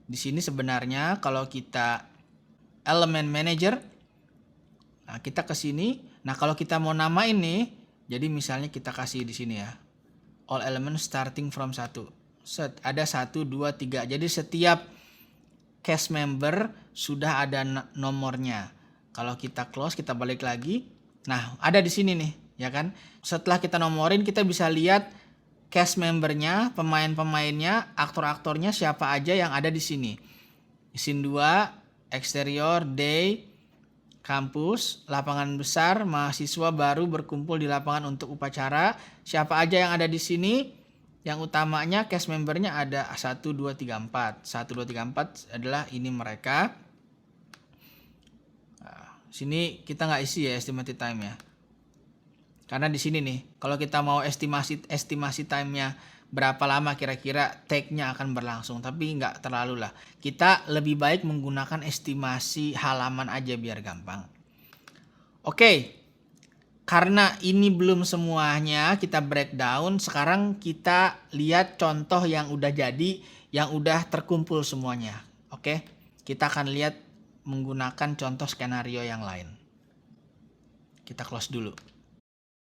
Di sini sebenarnya kalau kita element manager, nah kita ke sini. Nah, kalau kita mau namain nih, jadi misalnya kita kasih di sini ya. All elements starting from 1. Ada 1, 2, 3. Jadi setiap cast member sudah ada nomornya. Kalau kita close, kita balik lagi. Nah, ada di sini nih, ya kan? Setelah kita nomorin, kita bisa lihat cast membernya, pemain-pemainnya, aktor-aktornya siapa aja yang ada di sini. Scene 2, exterior, day, kampus, lapangan besar, mahasiswa baru berkumpul di lapangan untuk upacara. Siapa aja yang ada di sini? Yang utamanya cast membernya ada 1, 2, 3, 4. 1, 2, 3, 4 adalah ini mereka. Nah, sini kita nggak isi ya estimated time ya. Karena di sini nih, kalau kita mau estimasi time-nya berapa lama kira-kira take-nya akan berlangsung, tapi nggak terlalu lah. Kita lebih baik menggunakan estimasi halaman aja biar gampang. Oke, karena ini belum semuanya kita breakdown, sekarang kita lihat contoh yang udah jadi, yang udah terkumpul semuanya. Oke, kita akan lihat menggunakan contoh skenario yang lain. Kita close dulu.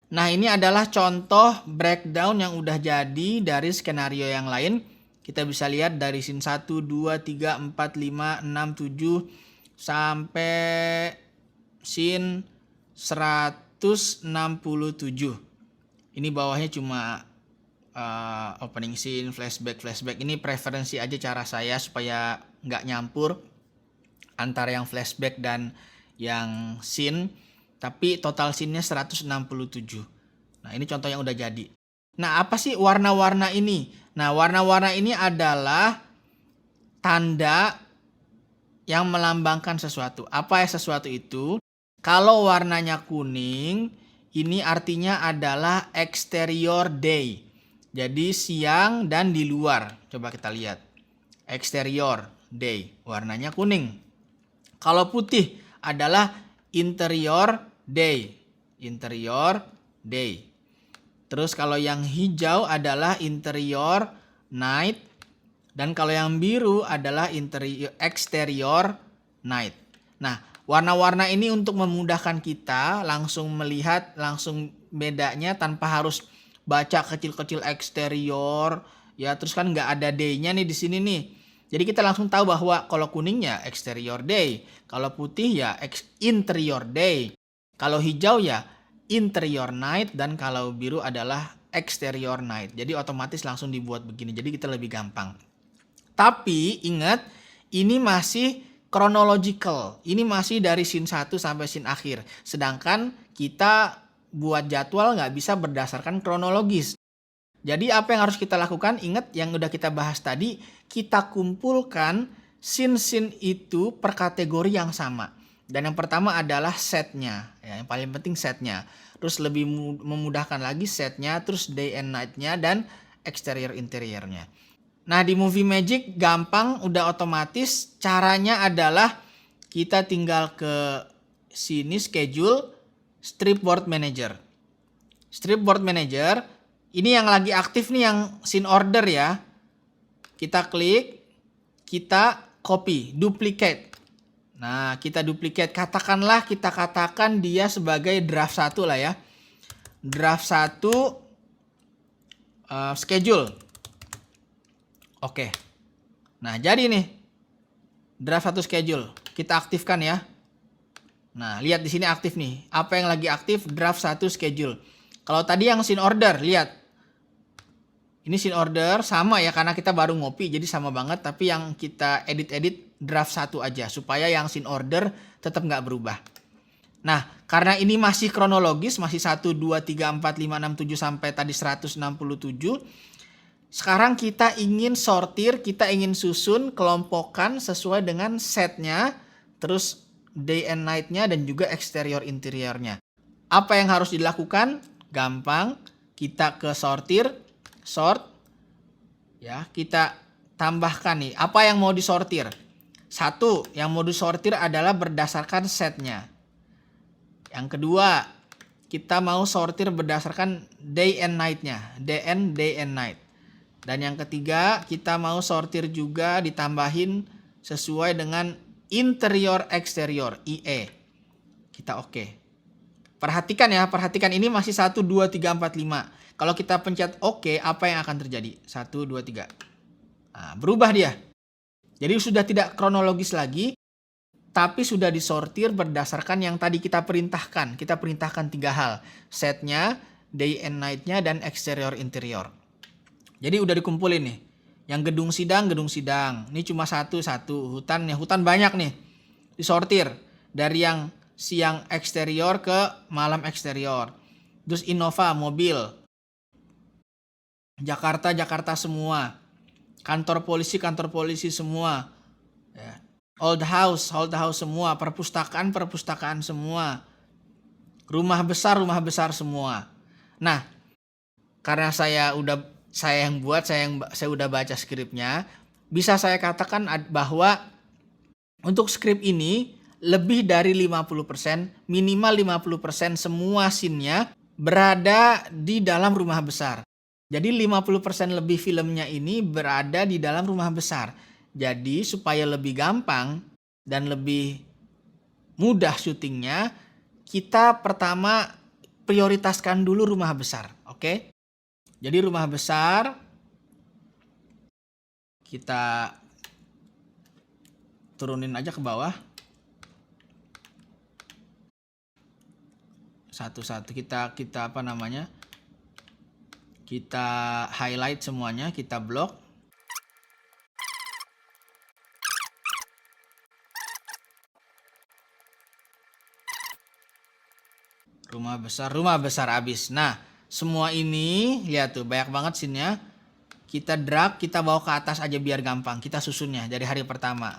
Nah, ini adalah contoh breakdown yang udah jadi dari skenario yang lain. Kita bisa lihat dari scene 1, 2, 3, 4, 5, 6, 7 sampai scene 167. Ini bawahnya cuma opening scene, flashback. Ini preferensi aja cara saya supaya nggak nyampur antara yang flashback dan yang scene. Tapi total scene-nya 167. Nah, ini contoh yang udah jadi. Nah, apa sih warna-warna ini? Nah, warna-warna ini adalah tanda yang melambangkan sesuatu. Apa ya sesuatu itu? Kalau warnanya kuning, ini artinya adalah exterior day. Jadi siang dan di luar. Coba kita lihat. Exterior day, warnanya kuning. Kalau putih adalah interior day. Interior day. Terus kalau yang hijau adalah interior night. Dan kalau yang biru adalah exterior night. Nah, warna-warna ini untuk memudahkan kita langsung melihat langsung bedanya tanpa harus baca kecil-kecil eksterior. Ya, terus kan nggak ada day-nya nih di sini nih. Jadi kita langsung tahu bahwa kalau kuningnya exterior day. Kalau putih ya interior day. Kalau hijau ya interior night, dan kalau biru adalah exterior night. Jadi otomatis langsung dibuat begini. Jadi kita lebih gampang. Tapi ingat, ini masih chronological. Ini masih dari scene 1 sampai scene akhir. Sedangkan kita buat jadwal nggak bisa berdasarkan kronologis. Jadi apa yang harus kita lakukan? Ingat yang udah kita bahas tadi, kita kumpulkan scene-scene itu per kategori yang sama. Dan yang pertama adalah setnya, ya, yang paling penting setnya. Terus lebih memudahkan lagi setnya, terus day and night-nya, dan exterior interiornya. Nah, di Movie Magic gampang, udah otomatis. Caranya adalah kita tinggal ke sini schedule, stripboard manager. Stripboard manager, ini yang lagi aktif nih yang scene order ya. Kita klik, kita copy, duplicate. Nah, kita duplicate. Katakanlah kita katakan dia sebagai draft 1 lah ya. Draft 1 schedule. Oke. Nah, jadi nih draft 1 schedule. Kita aktifkan ya. Nah, lihat di sini aktif nih. Apa yang lagi aktif? Draft 1 schedule. Kalau tadi yang scene order, lihat. Ini scene order sama ya, karena kita baru ngopi jadi sama banget, tapi yang kita edit-edit draft 1 aja supaya yang scene order tetap nggak berubah. Nah, karena ini masih kronologis, masih 1, 2, 3, 4, 5, 6, 7 sampai tadi 167. Sekarang kita ingin sortir, kita ingin susun, kelompokkan sesuai dengan setnya, terus day and night-nya, dan juga exterior interiornya. Apa yang harus dilakukan? Gampang, kita ke sortir, sort, ya, kita tambahkan nih, apa yang mau disortir? 1, yang mau disortir adalah berdasarkan setnya. Yang kedua, kita mau sortir berdasarkan day and night-nya, day and night. Dan yang ketiga, kita mau sortir juga ditambahin sesuai dengan interior exterior, IE. Kita oke. Perhatikan ya, perhatikan ini masih 1, 2, 3, 4, 5. Kalau kita pencet oke, apa yang akan terjadi? 1, 2, 3. Nah, berubah dia. Jadi sudah tidak kronologis lagi, tapi sudah disortir berdasarkan yang tadi kita perintahkan. Kita perintahkan 3 hal. Setnya, day and night-nya, dan exterior interior. Jadi udah dikumpulin nih. Yang gedung sidang. Ini cuma satu. Hutan, ya hutan banyak nih. Disortir. Dari yang siang eksterior ke malam eksterior. Terus Innova, mobil. Jakarta semua. Kantor polisi semua. Ya. Old house semua. Perpustakaan semua. Rumah besar semua. Nah, karena saya yang buat, saya udah baca skripnya, bisa saya katakan bahwa untuk skrip ini lebih dari 50%, minimal 50% semua scene-nya berada di dalam rumah besar. Jadi 50% lebih filmnya ini berada di dalam rumah besar. Jadi supaya lebih gampang dan lebih mudah syutingnya, kita pertama prioritaskan dulu rumah besar, oke? Jadi rumah besar kita turunin aja ke bawah. Satu-satu kita apa namanya? Kita highlight semuanya, kita blok. Rumah besar habis. Nah, semua ini lihat tuh banyak banget scene-nya. Kita drag, kita bawa ke atas aja biar gampang. Kita susunnya dari hari pertama.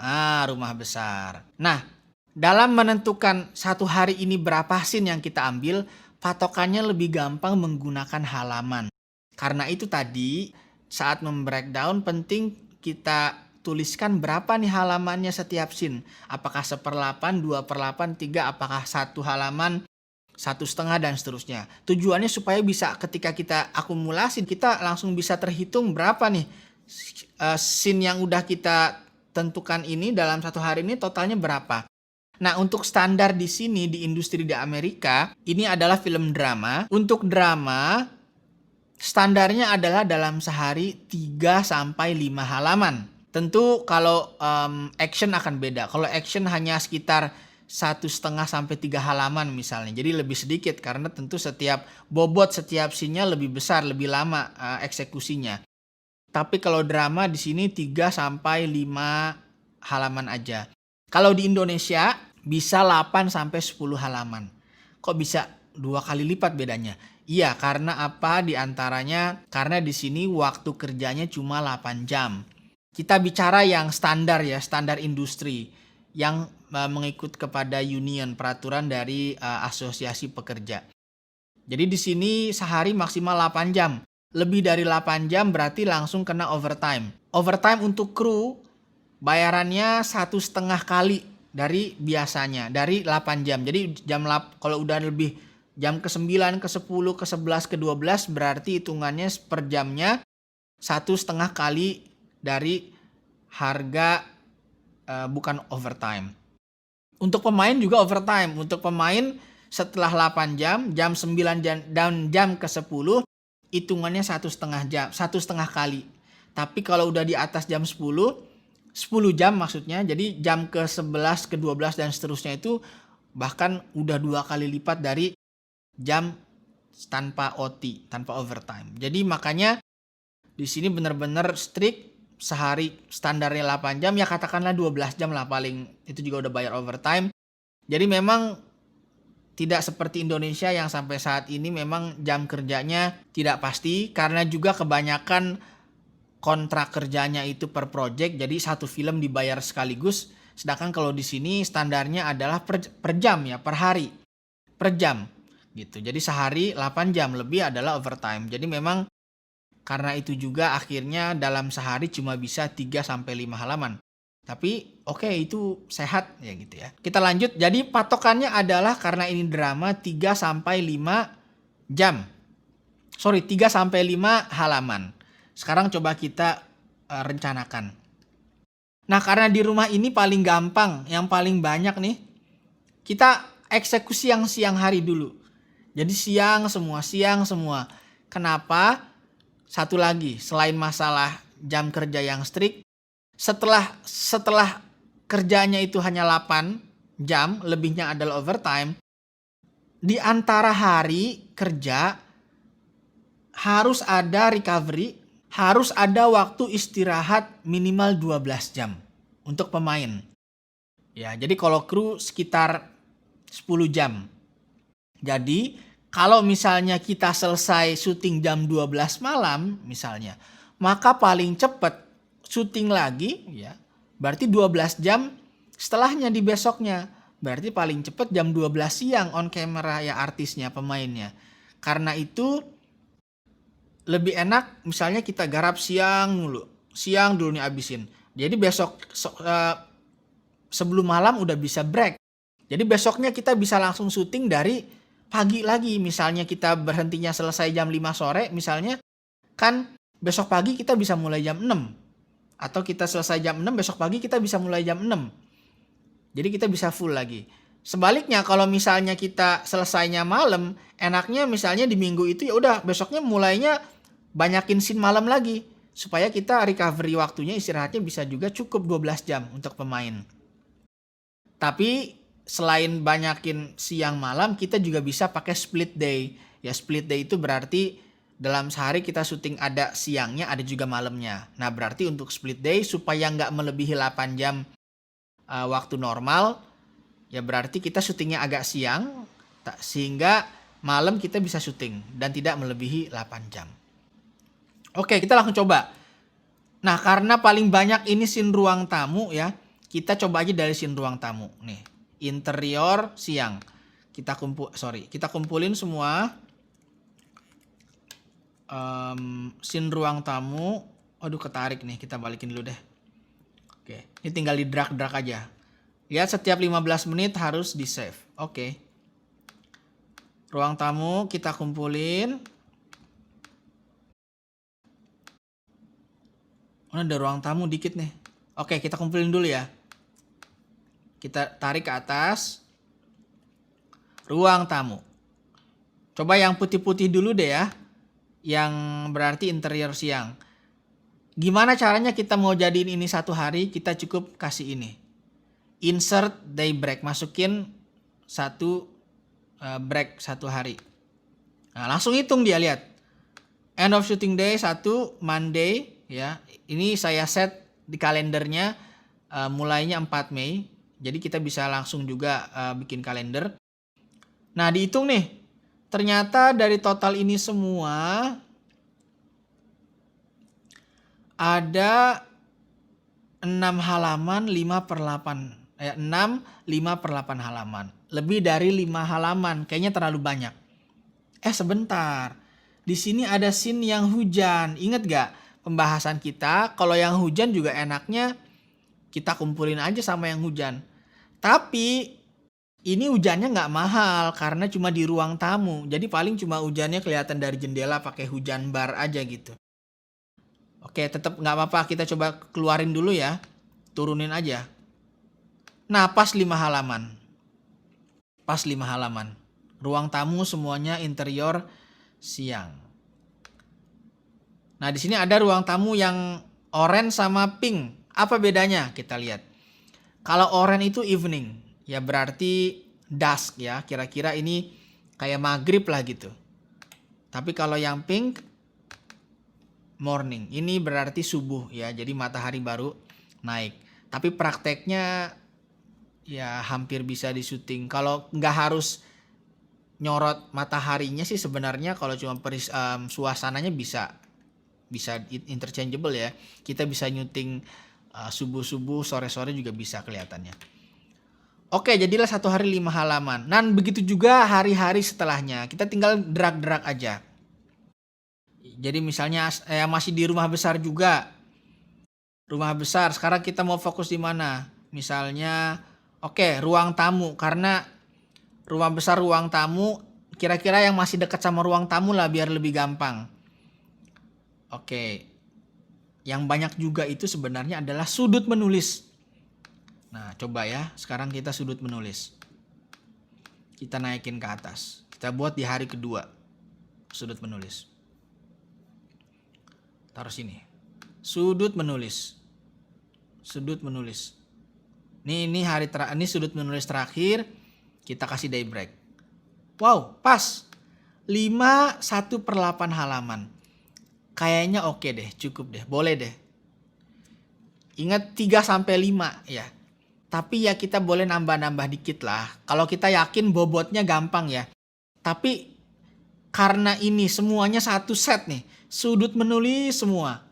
Rumah besar. Nah, dalam menentukan satu hari ini berapa scene yang kita ambil, patokannya lebih gampang menggunakan halaman. Karena itu tadi saat membreakdown penting kita tuliskan berapa nih halamannya setiap scene. Apakah 1/8, 2/8, 3, apakah satu halaman, 1,5 dan seterusnya. Tujuannya supaya bisa ketika kita akumulasi, kita langsung bisa terhitung berapa nih scene yang udah kita tentukan ini dalam satu hari ini totalnya berapa. Nah, untuk standar di sini di industri di Amerika, ini adalah film drama. Untuk drama, standarnya adalah dalam sehari 3 sampai 5 halaman. Tentu kalau action akan beda. Kalau action hanya sekitar 1,5 sampai 3 halaman misalnya. Jadi lebih sedikit karena tentu setiap bobot, setiap scene-nya lebih besar, lebih lama eksekusinya. Tapi kalau drama di sini 3 sampai 5 halaman aja. Kalau di Indonesia bisa 8 sampai 10 halaman. Kok bisa 2 kali lipat bedanya? Iya, karena apa? Di antaranya karena di sini waktu kerjanya cuma 8 jam. Kita bicara yang standar ya, standar industri yang mengikut kepada union, peraturan dari asosiasi pekerja. Jadi di sini sehari maksimal 8 jam. Lebih dari 8 jam berarti langsung kena overtime. Overtime untuk kru bayarannya 1,5 kali dari biasanya, dari 8 jam. Jadi kalau udah lebih jam ke-9, ke-10, ke-11, ke-12 berarti hitungannya per jamnya 1,5 kali dari harga bukan overtime. Untuk pemain juga overtime. Untuk pemain setelah 8 jam, jam 9 dan jam ke-10 hitungannya 1,5 jam, 1,5 kali. Tapi kalau udah di atas jam 10 jam maksudnya, jadi jam ke-11, ke-12 dan seterusnya itu bahkan udah 2 kali lipat dari jam tanpa OT, tanpa overtime. Jadi makanya di sini benar-benar strict. Sehari standarnya 8 jam, ya katakanlah 12 jam lah paling, itu juga udah bayar overtime. Jadi memang tidak seperti Indonesia yang sampai saat ini memang jam kerjanya tidak pasti, karena juga kebanyakan kontrak kerjanya itu per project, jadi satu film dibayar sekaligus. Sedangkan kalau di sini standarnya adalah per jam ya, per hari, per jam gitu. Jadi sehari 8 jam, lebih adalah overtime. Jadi memang karena itu juga akhirnya dalam sehari cuma bisa 3 sampai 5 halaman. Tapi oke, itu sehat ya gitu ya. Kita lanjut. Jadi patokannya adalah karena ini drama 3 sampai 5 jam. 3 sampai 5 halaman. Sekarang coba kita rencanakan. Nah, karena di rumah ini paling gampang, yang paling banyak nih, kita eksekusi yang siang hari dulu. Jadi siang semua. Kenapa? Satu lagi, selain masalah jam kerja yang strict, setelah kerjanya itu hanya 8 jam, lebihnya adalah overtime, di antara hari kerja harus ada recovery, harus ada waktu istirahat minimal 12 jam untuk pemain. Ya, jadi kalau kru sekitar 10 jam. Jadi kalau misalnya kita selesai syuting jam 12 malam misalnya, maka paling cepat syuting lagi ya, berarti 12 jam setelahnya di besoknya. Berarti paling cepat jam 12 siang on camera ya artisnya, pemainnya. Karena itu lebih enak misalnya kita garap siang dulu nih abisin. Jadi besok sebelum malam udah bisa break. Jadi besoknya kita bisa langsung syuting dari pagi lagi. Misalnya kita berhentinya selesai jam 5 sore misalnya, kan besok pagi kita bisa mulai jam 6. Atau kita selesai jam 6, besok pagi kita bisa mulai jam 6. Jadi kita bisa full lagi. Sebaliknya kalau misalnya kita selesainya malam, enaknya misalnya di minggu itu ya udah besoknya mulainya banyakin scene malam lagi. Supaya kita recovery waktunya, istirahatnya bisa juga cukup 12 jam untuk pemain. Tapi selain banyakin siang malam, kita juga bisa pakai split day. Ya split day itu berarti dalam sehari kita syuting ada siangnya, ada juga malamnya. Nah berarti untuk split day supaya nggak melebihi 8 jam waktu normal, ya berarti kita syutingnya agak siang, sehingga malam kita bisa syuting dan tidak melebihi 8 jam. Oke, kita langsung coba. Nah karena paling banyak ini scene ruang tamu ya, kita coba aja dari scene ruang tamu. Nih, interior siang. Kita kumpulin semua. Scene ruang tamu. Aduh ketarik nih, kita balikin dulu deh. Oke, ini tinggal di drag aja. Lihat setiap 15 menit harus di save. Oke. Ruang tamu kita kumpulin. Oh, ada ruang tamu dikit nih. Oke, kita kumpulin dulu ya. Kita tarik ke atas. Ruang tamu. Coba yang putih-putih dulu deh ya. Yang berarti interior siang. Gimana caranya kita mau jadiin ini satu hari? Kita cukup kasih ini. Insert day break. Masukin satu break satu hari. Nah, langsung hitung dia, lihat. End of shooting day 1 Monday ya. Ini saya set di kalendernya mulainya 4 Mei. Jadi kita bisa langsung juga bikin kalender. Nah, dihitung nih. Ternyata dari total ini semua ada 6 halaman 5/8 halaman. Lebih dari 5 halaman, kayaknya terlalu banyak. Sebentar. Di sini ada scene yang hujan. Ingat gak pembahasan kita? Kalau yang hujan juga enaknya kita kumpulin aja sama yang hujan. Tapi ini hujannya nggak mahal karena cuma di ruang tamu. Jadi paling cuma hujannya kelihatan dari jendela pakai hujan bar aja gitu. Oke, tetap nggak apa-apa. Kita coba keluarin dulu ya. Turunin aja. Nah, pas 5 halaman. Pas 5 halaman. Ruang tamu semuanya interior siang. Nah, di sini ada ruang tamu yang orange sama pink. Apa bedanya? Kita lihat. Kalau orange itu evening, ya berarti dusk ya. Kira-kira ini kayak maghrib lah gitu. Tapi kalau yang pink morning, ini berarti subuh ya. Jadi matahari baru naik. Tapi prakteknya ya hampir bisa disyuting. Kalau nggak harus nyorot mataharinya sih sebenarnya, kalau cuma suasananya bisa interchangeable ya. Kita bisa nyuting subuh-subuh, sore-sore juga bisa kelihatannya. Oke, jadilah satu hari 5 halaman. Dan begitu juga hari-hari setelahnya. Kita tinggal drag aja. Jadi misalnya masih di rumah besar juga. Rumah besar, sekarang kita mau fokus di mana? Misalnya, ruang tamu. Karena rumah besar, ruang tamu, kira-kira yang masih dekat sama ruang tamu lah biar lebih gampang. Yang banyak juga itu sebenarnya adalah sudut menulis. Nah, coba ya, sekarang kita sudut menulis. Kita naikin ke atas. Kita buat di hari kedua. Sudut menulis. Taruh sini. Sudut menulis. Sudut menulis. Ini sudut menulis terakhir. Kita kasih day break. Wow, pas. 5/1/8 halaman. Kayaknya oke deh, cukup deh, boleh deh. Ingat 3-5 ya. Tapi ya kita boleh nambah-nambah dikit lah. Kalau kita yakin bobotnya gampang ya. Tapi karena ini semuanya satu set nih. Sudut menulis semua.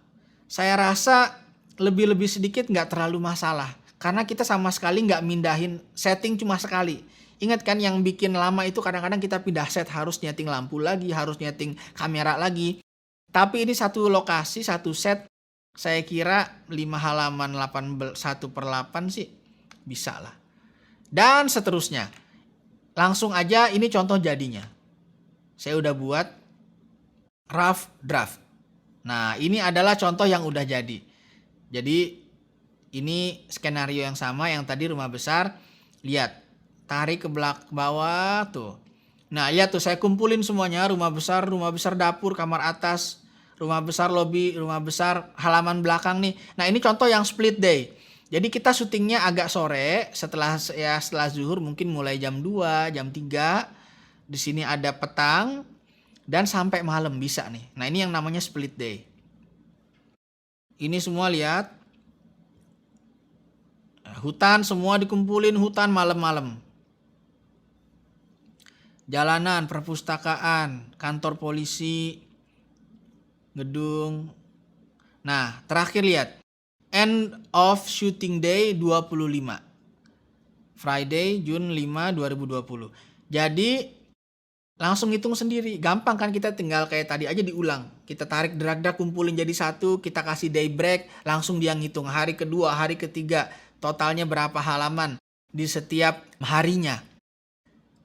Saya rasa lebih-lebih sedikit nggak terlalu masalah. Karena kita sama sekali nggak mindahin setting cuma sekali. Ingat kan yang bikin lama itu kadang-kadang kita pindah set, harus nyeting lampu lagi, harus nyeting kamera lagi. Tapi ini satu lokasi, satu set, saya kira 5 halaman 1/8 sih bisa lah. Dan seterusnya. Langsung aja ini contoh jadinya. Saya udah buat rough draft. Nah, ini adalah contoh yang udah jadi. Jadi ini skenario yang sama yang tadi rumah besar. Lihat, tarik ke bawah tuh. Nah, lihat tuh saya kumpulin semuanya, rumah besar dapur, kamar atas, rumah besar lobby, rumah besar halaman belakang nih. Nah, ini contoh yang split day. Jadi kita syutingnya agak sore, setelah zuhur, mungkin mulai jam 2, jam 3. Di sini ada petang dan sampai malam bisa nih. Nah, ini yang namanya split day. Ini semua lihat. Hutan semua dikumpulin, hutan malam-malam. Jalanan, perpustakaan, kantor polisi, gedung. Nah, terakhir lihat. End of shooting day 25. Friday, June 5, 2020. Jadi langsung hitung sendiri. Gampang kan, kita tinggal kayak tadi aja diulang. Kita tarik drag kumpulin jadi satu, kita kasih day break, langsung dia ngitung hari kedua, hari ketiga, totalnya berapa halaman di setiap harinya.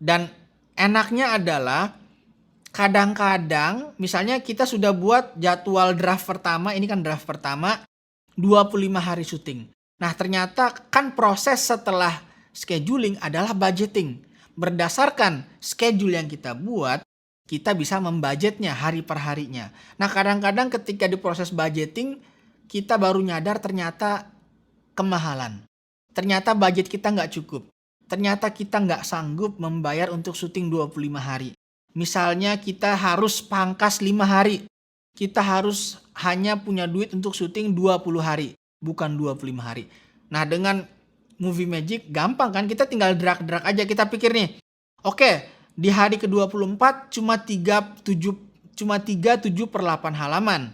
Dan enaknya adalah kadang-kadang misalnya kita sudah buat jadwal draft pertama, ini kan draft pertama, 25 hari syuting. Nah, ternyata kan proses setelah scheduling adalah budgeting. Berdasarkan schedule yang kita buat, kita bisa membudgetnya hari per harinya. Nah, kadang-kadang ketika di proses budgeting, kita baru nyadar ternyata kemahalan. Ternyata budget kita nggak cukup. Ternyata kita nggak sanggup membayar untuk syuting 25 hari. Misalnya kita harus pangkas 5 hari. Kita harus hanya punya duit untuk syuting 20 hari, bukan 25 hari. Nah, dengan Movie Magic gampang kan, kita tinggal drag aja. Kita pikir nih, oke, di hari ke-24 cuma 37/8 halaman.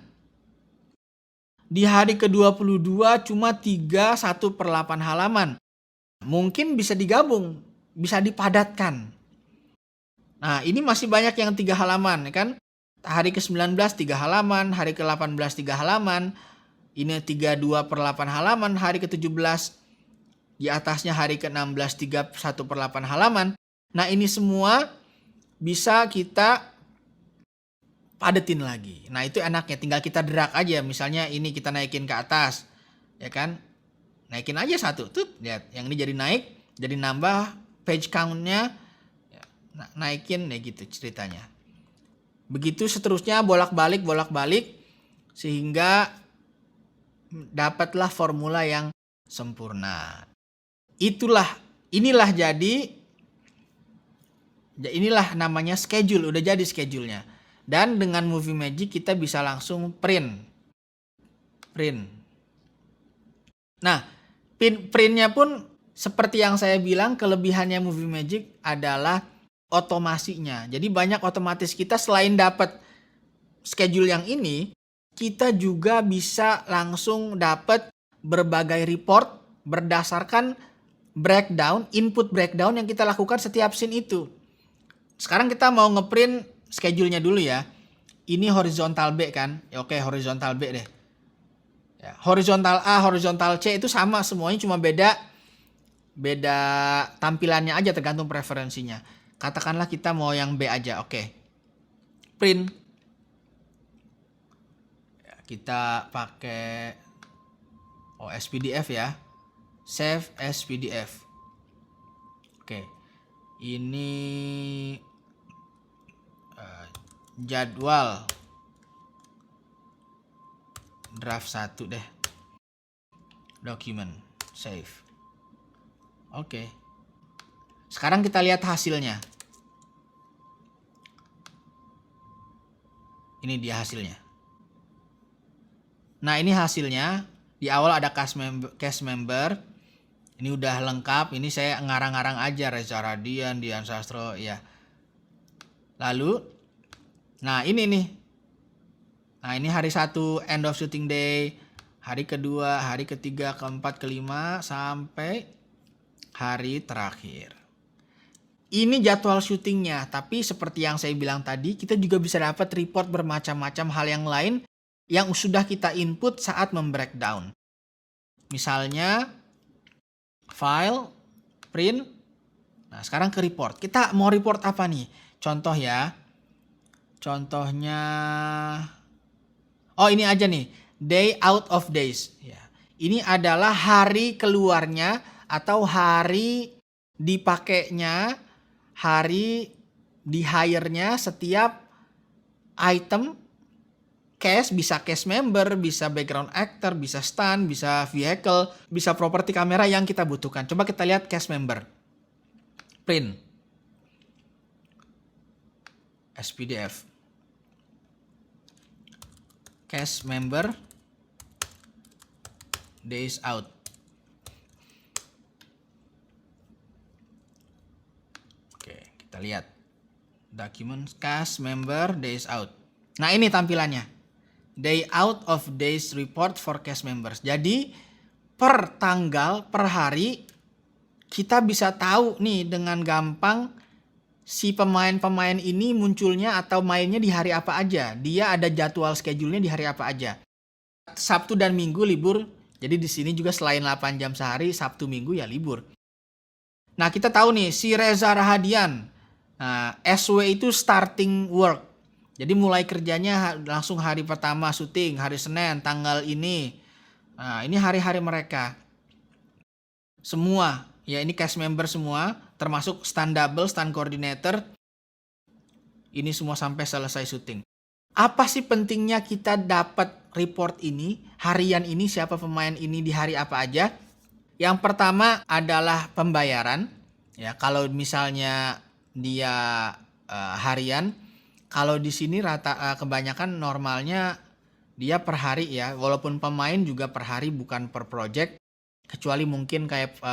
Di hari ke-22 cuma 31/8 halaman. Mungkin bisa digabung, bisa dipadatkan. Nah, ini masih banyak yang 3 halaman, kan? Hari ke-19 3 halaman, hari ke-18 3 halaman, ini 32/8 halaman, hari ke-17 di atasnya hari ke-16 31/8 halaman. Nah, ini semua bisa kita padetin lagi. Nah, itu enaknya, tinggal kita drag aja. Misalnya ini kita naikin ke atas, ya kan? Naikin aja satu, tuh lihat, yang ini jadi naik, jadi nambah page count-nya, naikin ya gitu ceritanya. Begitu seterusnya, bolak-balik sehingga dapatlah formula yang sempurna. Inilah namanya schedule, udah jadi schedule-nya. Dan dengan Movie Magic kita bisa langsung print. Nah, printnya pun seperti yang saya bilang, kelebihannya Movie Magic adalah otomasinya. Jadi banyak otomatis, kita selain dapat schedule yang ini, kita juga bisa langsung dapat berbagai report berdasarkan input breakdown yang kita lakukan setiap scene itu. Sekarang kita mau ngeprint schedule-nya dulu ya. Ini horizontal B kan? Ya, oke, horizontal B deh. Ya, horizontal A, horizontal C itu sama semuanya, cuma beda tampilannya aja, tergantung preferensinya. Katakanlah kita mau yang B aja, oke. Print. Ya, kita pakai SPDF ya. Save as PDF. Oke. Ini jadwal draft 1 deh. Document, save. Oke. Sekarang kita lihat hasilnya. Ini dia hasilnya. Nah, ini hasilnya. Di awal ada cast member. Ini udah lengkap. Ini saya ngarang-ngarang aja, Reza Radian, Dian Sastro ya. Lalu, nah ini nih. Nah, ini hari 1 end of shooting day, hari kedua, hari ketiga, keempat, kelima, sampai hari terakhir. Ini jadwal syutingnya, tapi seperti yang saya bilang tadi, kita juga bisa dapat report bermacam-macam hal yang lain yang sudah kita input saat membreakdown. Misalnya, file, print. Nah, sekarang ke report. Kita mau report apa nih? Contoh ya. Contohnya, oh ini aja nih, day out of days. Ya. Ini adalah hari keluarnya atau hari dipakainya, hari di hire-nya setiap item cash, bisa cash member, bisa background actor, bisa stand, bisa vehicle, bisa properti kamera yang kita butuhkan. Coba kita lihat cash member. Print. SPDF. Cash member days out. Oke, kita lihat. Document cash member days out. Nah, ini tampilannya. Day out of days report for cash members. Jadi, per tanggal, per hari, kita bisa tahu nih dengan gampang si pemain-pemain ini munculnya atau mainnya di hari apa aja. Dia ada jadwal schedule-nya di hari apa aja. Sabtu dan Minggu libur. Jadi di sini juga selain 8 jam sehari, Sabtu Minggu ya libur. Nah, kita tahu nih si Reza Rahadian. Nah, SW itu starting work. Jadi mulai kerjanya langsung hari pertama syuting, hari Senin, tanggal ini. Nah, ini hari-hari mereka. Semua, ya ini cast member semua, termasuk stand double, stand coordinator. Ini semua sampai selesai syuting. Apa sih pentingnya kita dapat report ini, harian ini, siapa pemain ini di hari apa aja? Yang pertama adalah pembayaran. Ya, kalau misalnya dia harian, kalau di sini kebanyakan normalnya dia per hari ya, walaupun pemain juga per hari bukan per project, kecuali mungkin kayak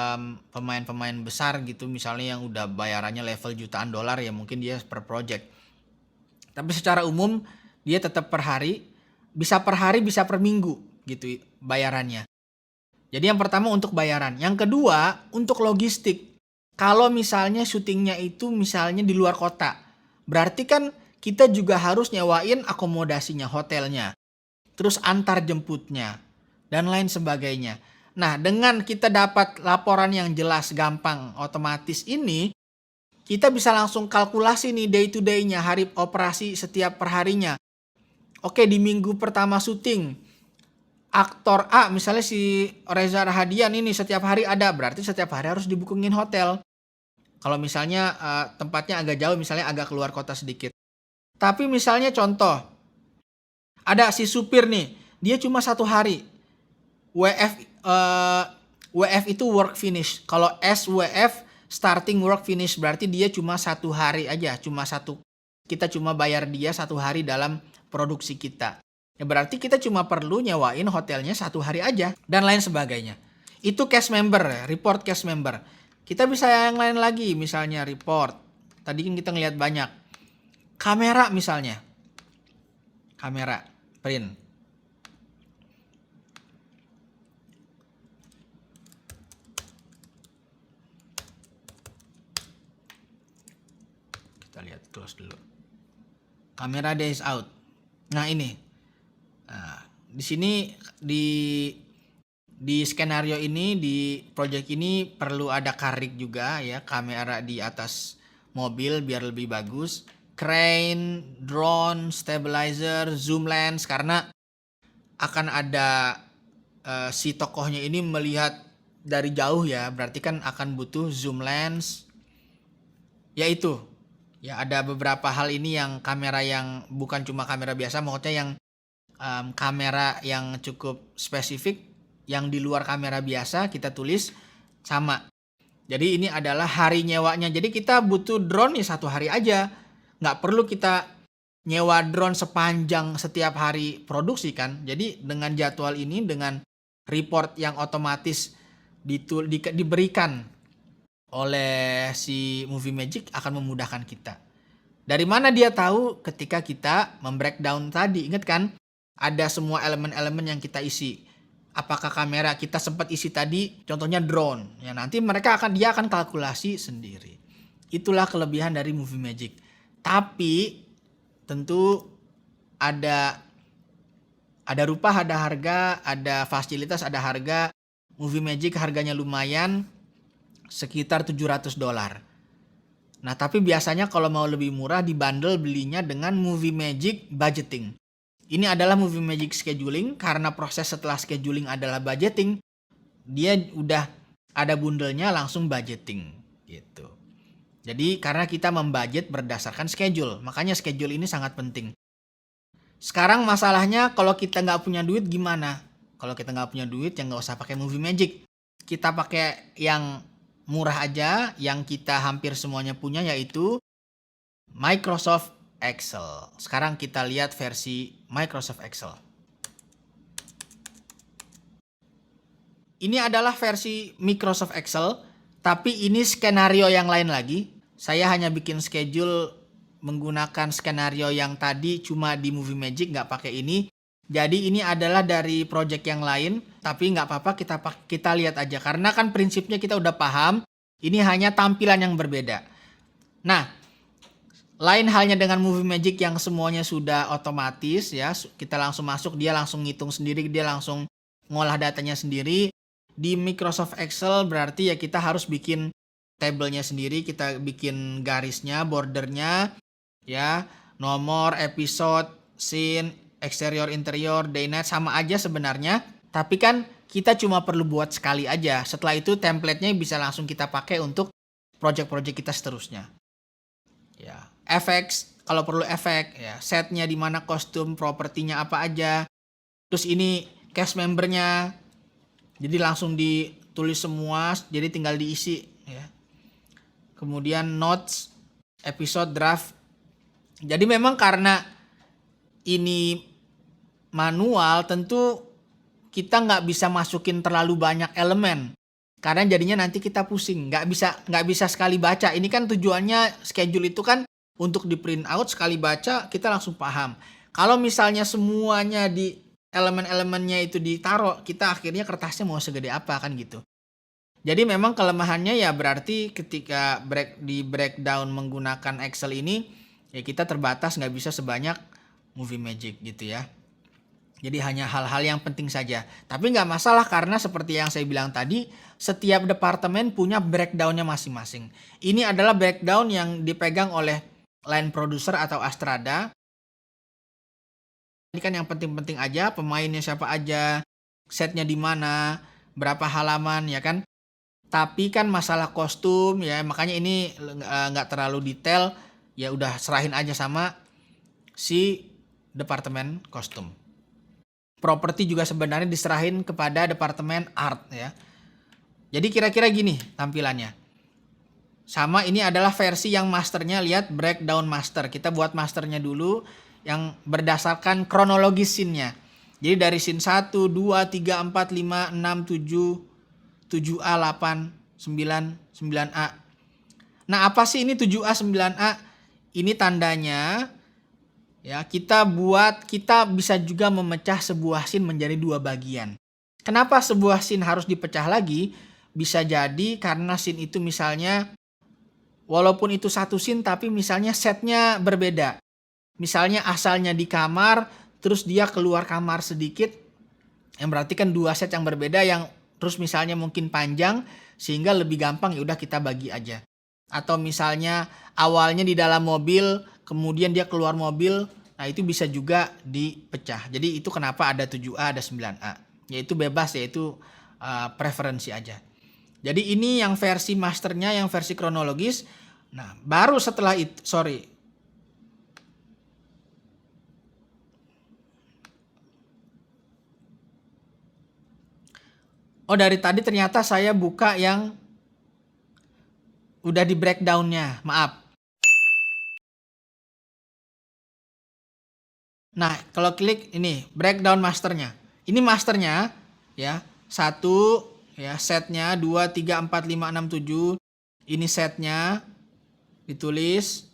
pemain-pemain besar gitu, misalnya yang udah bayarannya level jutaan dolar ya mungkin dia per project. Tapi secara umum dia tetap per hari, bisa per hari, bisa per minggu gitu bayarannya. Jadi yang pertama untuk bayaran. Yang kedua untuk logistik. Kalau misalnya syutingnya itu misalnya di luar kota, berarti kan kita juga harus nyewain akomodasinya, hotelnya, terus antar jemputnya, dan lain sebagainya. Nah, dengan kita dapat laporan yang jelas, gampang, otomatis ini, kita bisa langsung kalkulasi nih day to day-nya, hari operasi setiap perharinya. Oke, di minggu pertama syuting, aktor A, misalnya si Reza Rahadian ini setiap hari ada, berarti setiap hari harus dibukungin hotel. Kalau misalnya tempatnya agak jauh, misalnya agak keluar kota sedikit. Tapi misalnya contoh, ada si supir nih, dia cuma 1 hari. WF itu work finish. Kalau SWF starting work finish berarti dia cuma 1 hari aja, cuma satu. Kita cuma bayar dia 1 hari dalam produksi kita. Ya berarti kita cuma perlu nyewain hotelnya 1 hari aja dan lain sebagainya. Itu cash member, report cash member. Kita bisa yang lain lagi, misalnya report. Tadi kan kita ngelihat banyak. Kamera misalnya. Kamera, print. Kita lihat close dulu. Kamera days out. Nah, ini. Nah, di sini di skenario ini, di project ini perlu ada karik juga ya, kamera di atas mobil biar lebih bagus. Crane, drone, stabilizer, zoom lens, karena akan ada si tokohnya ini melihat dari jauh ya, berarti kan akan butuh zoom lens. Yaitu ya ada beberapa hal ini yang kamera yang bukan cuma kamera biasa, maksudnya yang kamera yang cukup spesifik, yang di luar kamera biasa kita tulis sama. Jadi ini adalah hari nyewanya. Jadi kita butuh drone ya 1 hari aja. Nggak perlu kita nyewa drone sepanjang setiap hari produksi kan. Jadi dengan jadwal ini, dengan report yang otomatis diberikan oleh si Movie Magic akan memudahkan kita. Dari mana dia tahu? Ketika kita membreakdown tadi, ingat kan? Ada semua elemen-elemen yang kita isi. Apakah kamera kita sempat isi tadi? Contohnya drone. Ya nanti dia akan kalkulasi sendiri. Itulah kelebihan dari Movie Magic. Tapi tentu ada rupa, ada harga, ada fasilitas, ada harga. Movie Magic harganya lumayan, sekitar $700. Nah, tapi biasanya kalau mau lebih murah dibundle belinya dengan Movie Magic Budgeting. Ini adalah Movie Magic Scheduling, karena proses setelah scheduling adalah budgeting, dia udah ada bundlenya langsung budgeting gitu. Jadi karena kita membudget berdasarkan schedule, makanya schedule ini sangat penting. Sekarang masalahnya kalau kita nggak punya duit gimana? Kalau kita nggak punya duit ya nggak usah pakai Movie Magic. Kita pakai yang murah aja, yang kita hampir semuanya punya, yaitu Microsoft Excel. Sekarang kita lihat versi Microsoft Excel. Ini adalah versi Microsoft Excel, tapi ini skenario yang lain lagi. Saya hanya bikin schedule menggunakan skenario yang tadi cuma di Movie Magic, nggak pakai ini. Jadi ini adalah dari project yang lain, tapi nggak apa-apa, kita lihat aja. Karena kan prinsipnya kita udah paham, ini hanya tampilan yang berbeda. Nah, lain halnya dengan Movie Magic yang semuanya sudah otomatis ya, kita langsung masuk, dia langsung ngitung sendiri, dia langsung ngolah datanya sendiri. Di Microsoft Excel berarti ya kita harus bikin tabelnya sendiri, kita bikin garisnya, bordernya, ya, nomor, episode, scene, eksterior, interior, day night, sama aja sebenarnya. Tapi kan kita cuma perlu buat sekali aja. Setelah itu template-nya bisa langsung kita pakai untuk project-project kita seterusnya. Ya, effects, kalau perlu efek, ya, setnya di mana, kostum, propertinya apa aja. Terus ini cast membernya, jadi langsung ditulis semua, jadi tinggal diisi. Ya. Kemudian notes, episode, draft. Jadi memang karena ini manual, tentu kita nggak bisa masukin terlalu banyak elemen. Karena jadinya nanti kita pusing, nggak bisa sekali baca. Ini kan tujuannya schedule itu kan untuk di print out, sekali baca kita langsung paham. Kalau misalnya semuanya di elemen-elemennya itu ditaruh, kita akhirnya kertasnya mau segede apa kan gitu. Jadi memang kelemahannya ya berarti ketika di breakdown menggunakan Excel ini, ya kita terbatas, nggak bisa sebanyak Movie Magic gitu ya. Jadi hanya hal-hal yang penting saja. Tapi nggak masalah karena seperti yang saya bilang tadi, setiap departemen punya breakdown-nya masing-masing. Ini adalah breakdown yang dipegang oleh line producer atau Astrada. Ini kan yang penting-penting aja, pemainnya siapa aja, setnya di mana, berapa halaman ya kan. Tapi kan masalah kostum ya, makanya ini nggak terlalu detail, ya udah serahin aja sama si departemen kostum. Properti juga sebenarnya diserahin kepada departemen art ya. Jadi kira-kira gini tampilannya. Sama, ini adalah versi yang masternya, lihat breakdown master. Kita buat masternya dulu yang berdasarkan kronologis scene-nya. Jadi dari scene 1, 2, 3, 4, 5, 6, 7, 7A, 8, 9, 9A. Nah, apa sih ini 7A, 9A? Ini tandanya ya, kita bisa juga memecah sebuah scene menjadi dua bagian. Kenapa sebuah scene harus dipecah lagi? Bisa jadi karena scene itu misalnya walaupun itu satu scene tapi misalnya setnya berbeda. Misalnya asalnya di kamar, terus dia keluar kamar sedikit, yang berarti kan dua set yang berbeda, yang terus misalnya mungkin panjang sehingga lebih gampang, ya udah kita bagi aja. Atau misalnya awalnya di dalam mobil, kemudian dia keluar mobil, nah itu bisa juga dipecah. Jadi itu kenapa ada 7A, ada 9A. Yaitu bebas, yaitu preferensi aja. Jadi ini yang versi masternya, yang versi kronologis. Nah baru setelah itu, Oh, dari tadi ternyata saya buka yang udah di breakdownnya, maaf. Nah, kalau klik ini breakdown masternya. Ini masternya ya, 1 ya, setnya 2, 3, 4, 5, 6, 7. Ini setnya ditulis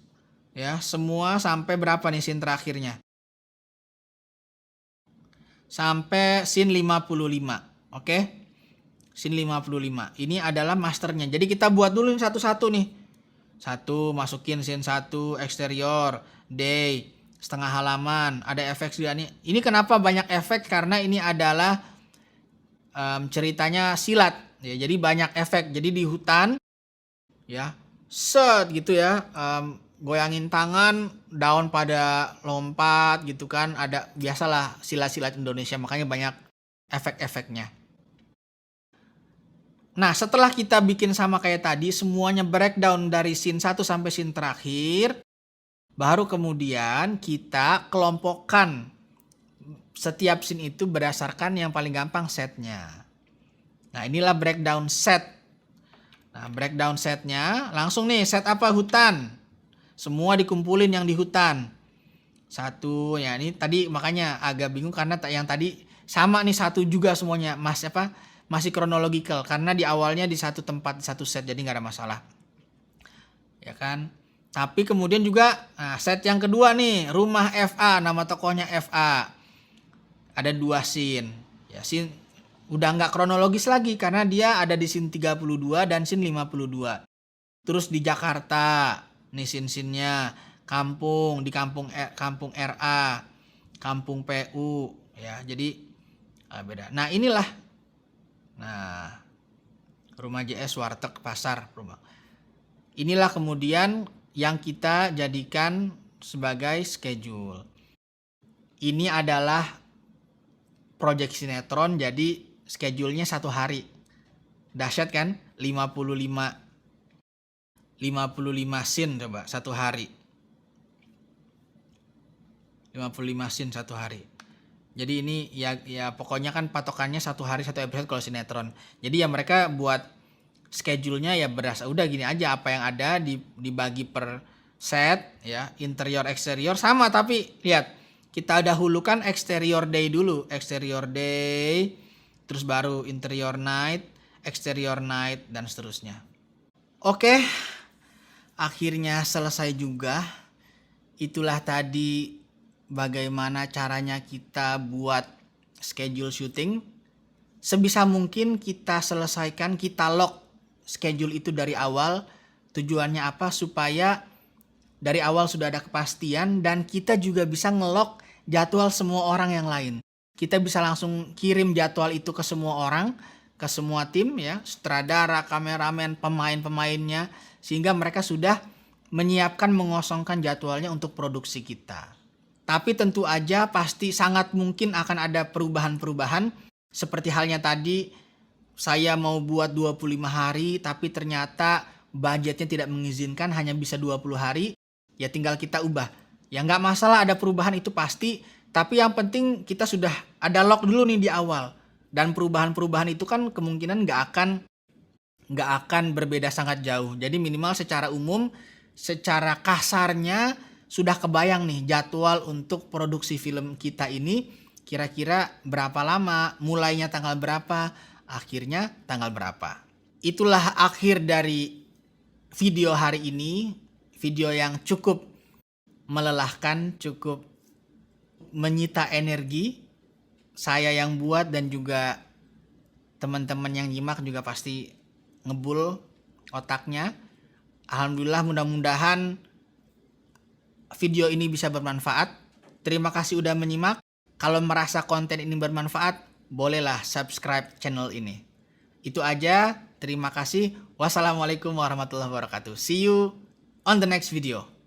ya, semua sampai berapa nih scene terakhirnya? Sampai scene 55. Oke? Scene 55. Ini adalah masternya. Jadi kita buat dulu satu-satu nih. Satu, masukin scene 1 eksterior, day, setengah halaman, ada efek juga nih. Ini kenapa banyak efek? Karena ini adalah ceritanya silat ya, jadi banyak efek. Jadi di hutan ya, set gitu ya, goyangin tangan, daun pada lompat gitu kan, ada biasalah silat-silat Indonesia, makanya banyak efek-efeknya. Nah, setelah kita bikin sama kayak tadi, semuanya breakdown dari scene 1 sampai scene terakhir, baru kemudian kita kelompokkan setiap scene itu berdasarkan yang paling gampang setnya. Nah, inilah breakdown set. Nah, breakdown setnya langsung nih, set apa? Hutan. Semua dikumpulin yang di hutan. Satu, ya ini tadi makanya agak bingung karena yang tadi sama nih satu juga semuanya. Masih chronological karena di awalnya di satu tempat, di satu set, jadi nggak ada masalah. Ya kan? Tapi kemudian juga set yang kedua nih, rumah FA, nama tokohnya FA. Ada 2 scene. Ya, scene udah nggak kronologis lagi karena dia ada di scene 32 dan scene 52. Terus di Jakarta, nih scene-scene-nya, kampung, di kampung RA, kampung PU, ya. Jadi beda. Nah, inilah. Nah, rumah JS, warteg, pasar, rumah. Inilah kemudian yang kita jadikan sebagai schedule. Ini adalah project sinetron, jadi schedule-nya 1 hari. Dahsyat kan? 55 scene coba 1 hari. 55 scene 1 hari. Jadi ini ya pokoknya kan patokannya 1 hari 1 episode kalau sinetron. Jadi ya mereka buat schedule-nya ya berasa udah gini aja, apa yang ada dibagi per set ya, interior eksterior sama, tapi lihat kita dahulukan exterior day dulu, exterior day, terus baru interior night, exterior night, dan seterusnya. Oke, akhirnya selesai juga. Itulah tadi bagaimana caranya kita buat schedule syuting. Sebisa mungkin kita selesaikan, kita lock schedule itu dari awal. Tujuannya apa? Supaya dari awal sudah ada kepastian dan kita juga bisa ngelock jadwal semua orang yang lain. Kita bisa langsung kirim jadwal itu ke semua orang, ke semua tim ya, sutradara, kameramen, pemain-pemainnya, sehingga mereka sudah menyiapkan, mengosongkan jadwalnya untuk produksi kita. Tapi tentu aja pasti sangat mungkin akan ada perubahan-perubahan. Seperti halnya tadi, saya mau buat 25 hari, tapi ternyata budgetnya tidak mengizinkan, hanya bisa 20 hari. Ya tinggal kita ubah. Ya nggak masalah ada perubahan itu pasti, tapi yang penting kita sudah ada lock dulu nih di awal. Dan perubahan-perubahan itu kan kemungkinan nggak akan berbeda sangat jauh. Jadi minimal secara umum, secara kasarnya sudah kebayang nih jadwal untuk produksi film kita ini kira-kira berapa lama, mulainya tanggal berapa, akhirnya tanggal berapa. Itulah akhir dari video hari ini, video yang cukup melelahkan, cukup menyita energi saya yang buat dan juga teman-teman yang nyimak juga pasti ngebul otaknya. Alhamdulillah, mudah-mudahan video ini bisa bermanfaat. Terima kasih udah menyimak. Kalau merasa konten ini bermanfaat, bolehlah subscribe channel ini. Itu aja. Terima kasih. Wassalamualaikum warahmatullahi wabarakatuh. See you on the next video.